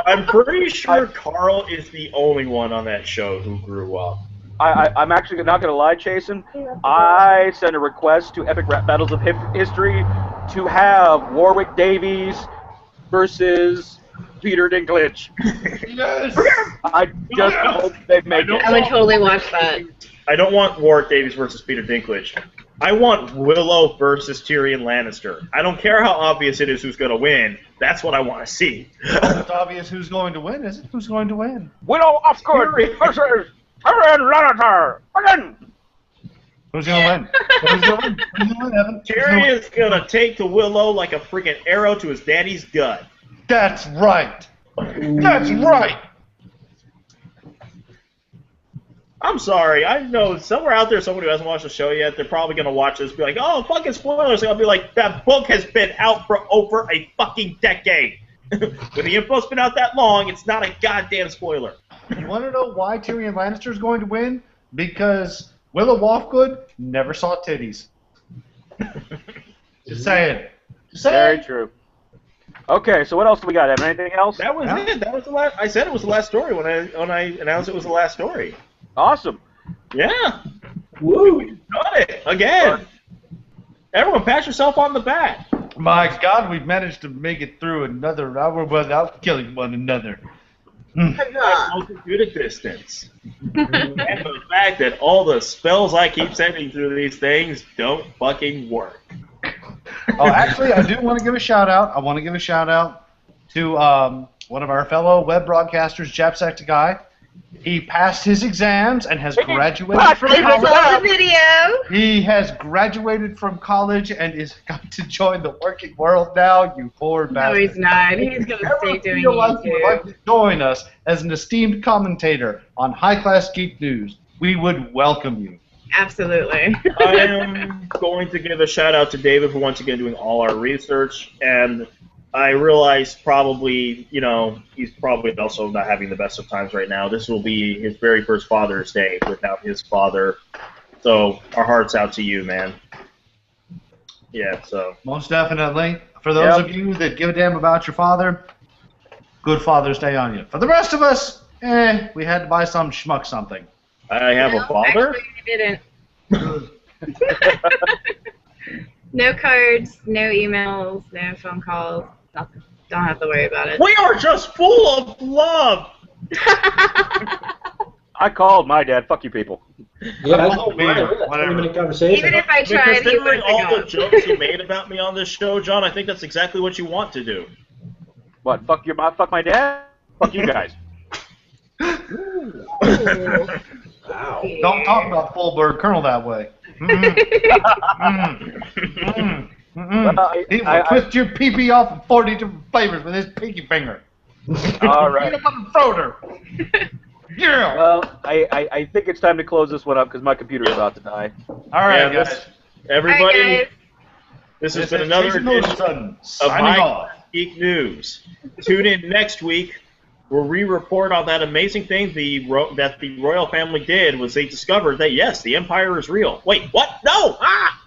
I'm pretty sure Carl is the only one on that show who grew up. I'm actually not going to lie, Jason. I sent a request to Epic Rap Battles of History to have Warwick Davies versus Peter Dinklage. Yes! I just hope they make it. I would totally watch that. I don't want Warwick Davies versus Peter Dinklage. I want Willow versus Tyrion Lannister. I don't care how obvious it is who's going to win. That's what I want to see. It's obvious who's going to win, is it? Who's going to win? Willow Offgood versus Tyrion Lannister. Again. Who's going to win? Who's going to win? Who's going to win, Evan? Tyrion's going to take the Willow like a freaking arrow to his daddy's gut. That's right. That's right. I'm sorry. I know somewhere out there, someone who hasn't watched the show yet, they're probably going to watch this and be like, oh, fucking spoilers. And I'll be like, that book has been out for over a fucking decade. When the info's been out that long, it's not a goddamn spoiler. You want to know why Tyrion Lannister is going to win? Because Willow Offgood never saw titties. Just saying. Just Very saying. true. Okay, so what else do we got, Evan? Anything else? That was it. That was the last. I said it was the last story when I announced it was the last story. Awesome. Yeah. Woo! Got it again. Everyone, pat yourself on the back. My God, we've managed to make it through another hour without killing one another. I'm good at distance. And the fact that all the spells I keep sending through these things don't fucking work. Oh, actually, I do want to give a shout out. I want to give a shout out to one of our fellow web broadcasters, Japsectaguy. He passed his exams and has graduated from I saw college. the video. He has graduated from college and is going to join the working world now, you poor No, bastard. he's not. He's going to stay doing Feel like you would like YouTube. to join us as an esteemed commentator on High Class Geek News, we would welcome you. Absolutely. I am going to give a shout out to David for once again doing all our research, and I realize probably, he's probably also not having the best of times right now. This will be his very first Father's Day without his father, so our heart's out to you, man. Yeah, so. Most definitely. For those of you that give a damn about your father, good Father's Day on you. For the rest of us, we had to buy some schmuck something. I have a father? Actually, we didn't. No cards, no emails, no phone calls, nothing. Don't have to worry about it. We are just full of love! I called my dad. Fuck you people. Yeah, I Oh, think man, we're in whatever. a 20-minute conversation. Even if I tried, he Considering wouldn't all have the gone. jokes you made about me on this show, John, I think that's exactly what you want to do. What? Fuck my dad? Fuck you guys. Wow. Don't talk about Fullberg Colonel that way. Well, He will twist your pee-pee off in 40 different flavors with his pinky finger. All right. Peanut butter Froder. Yeah. Well, I think it's time to close this one up because my computer's about to die. All right, Yeah, guys. Everybody, All right, guys. this has This been is another Jason edition Wilson of signing High off. Class Geek News. Tune in next week where we report on that amazing thing that the royal family did was they discovered that, yes, the Empire is real. Wait, what? No! Ah!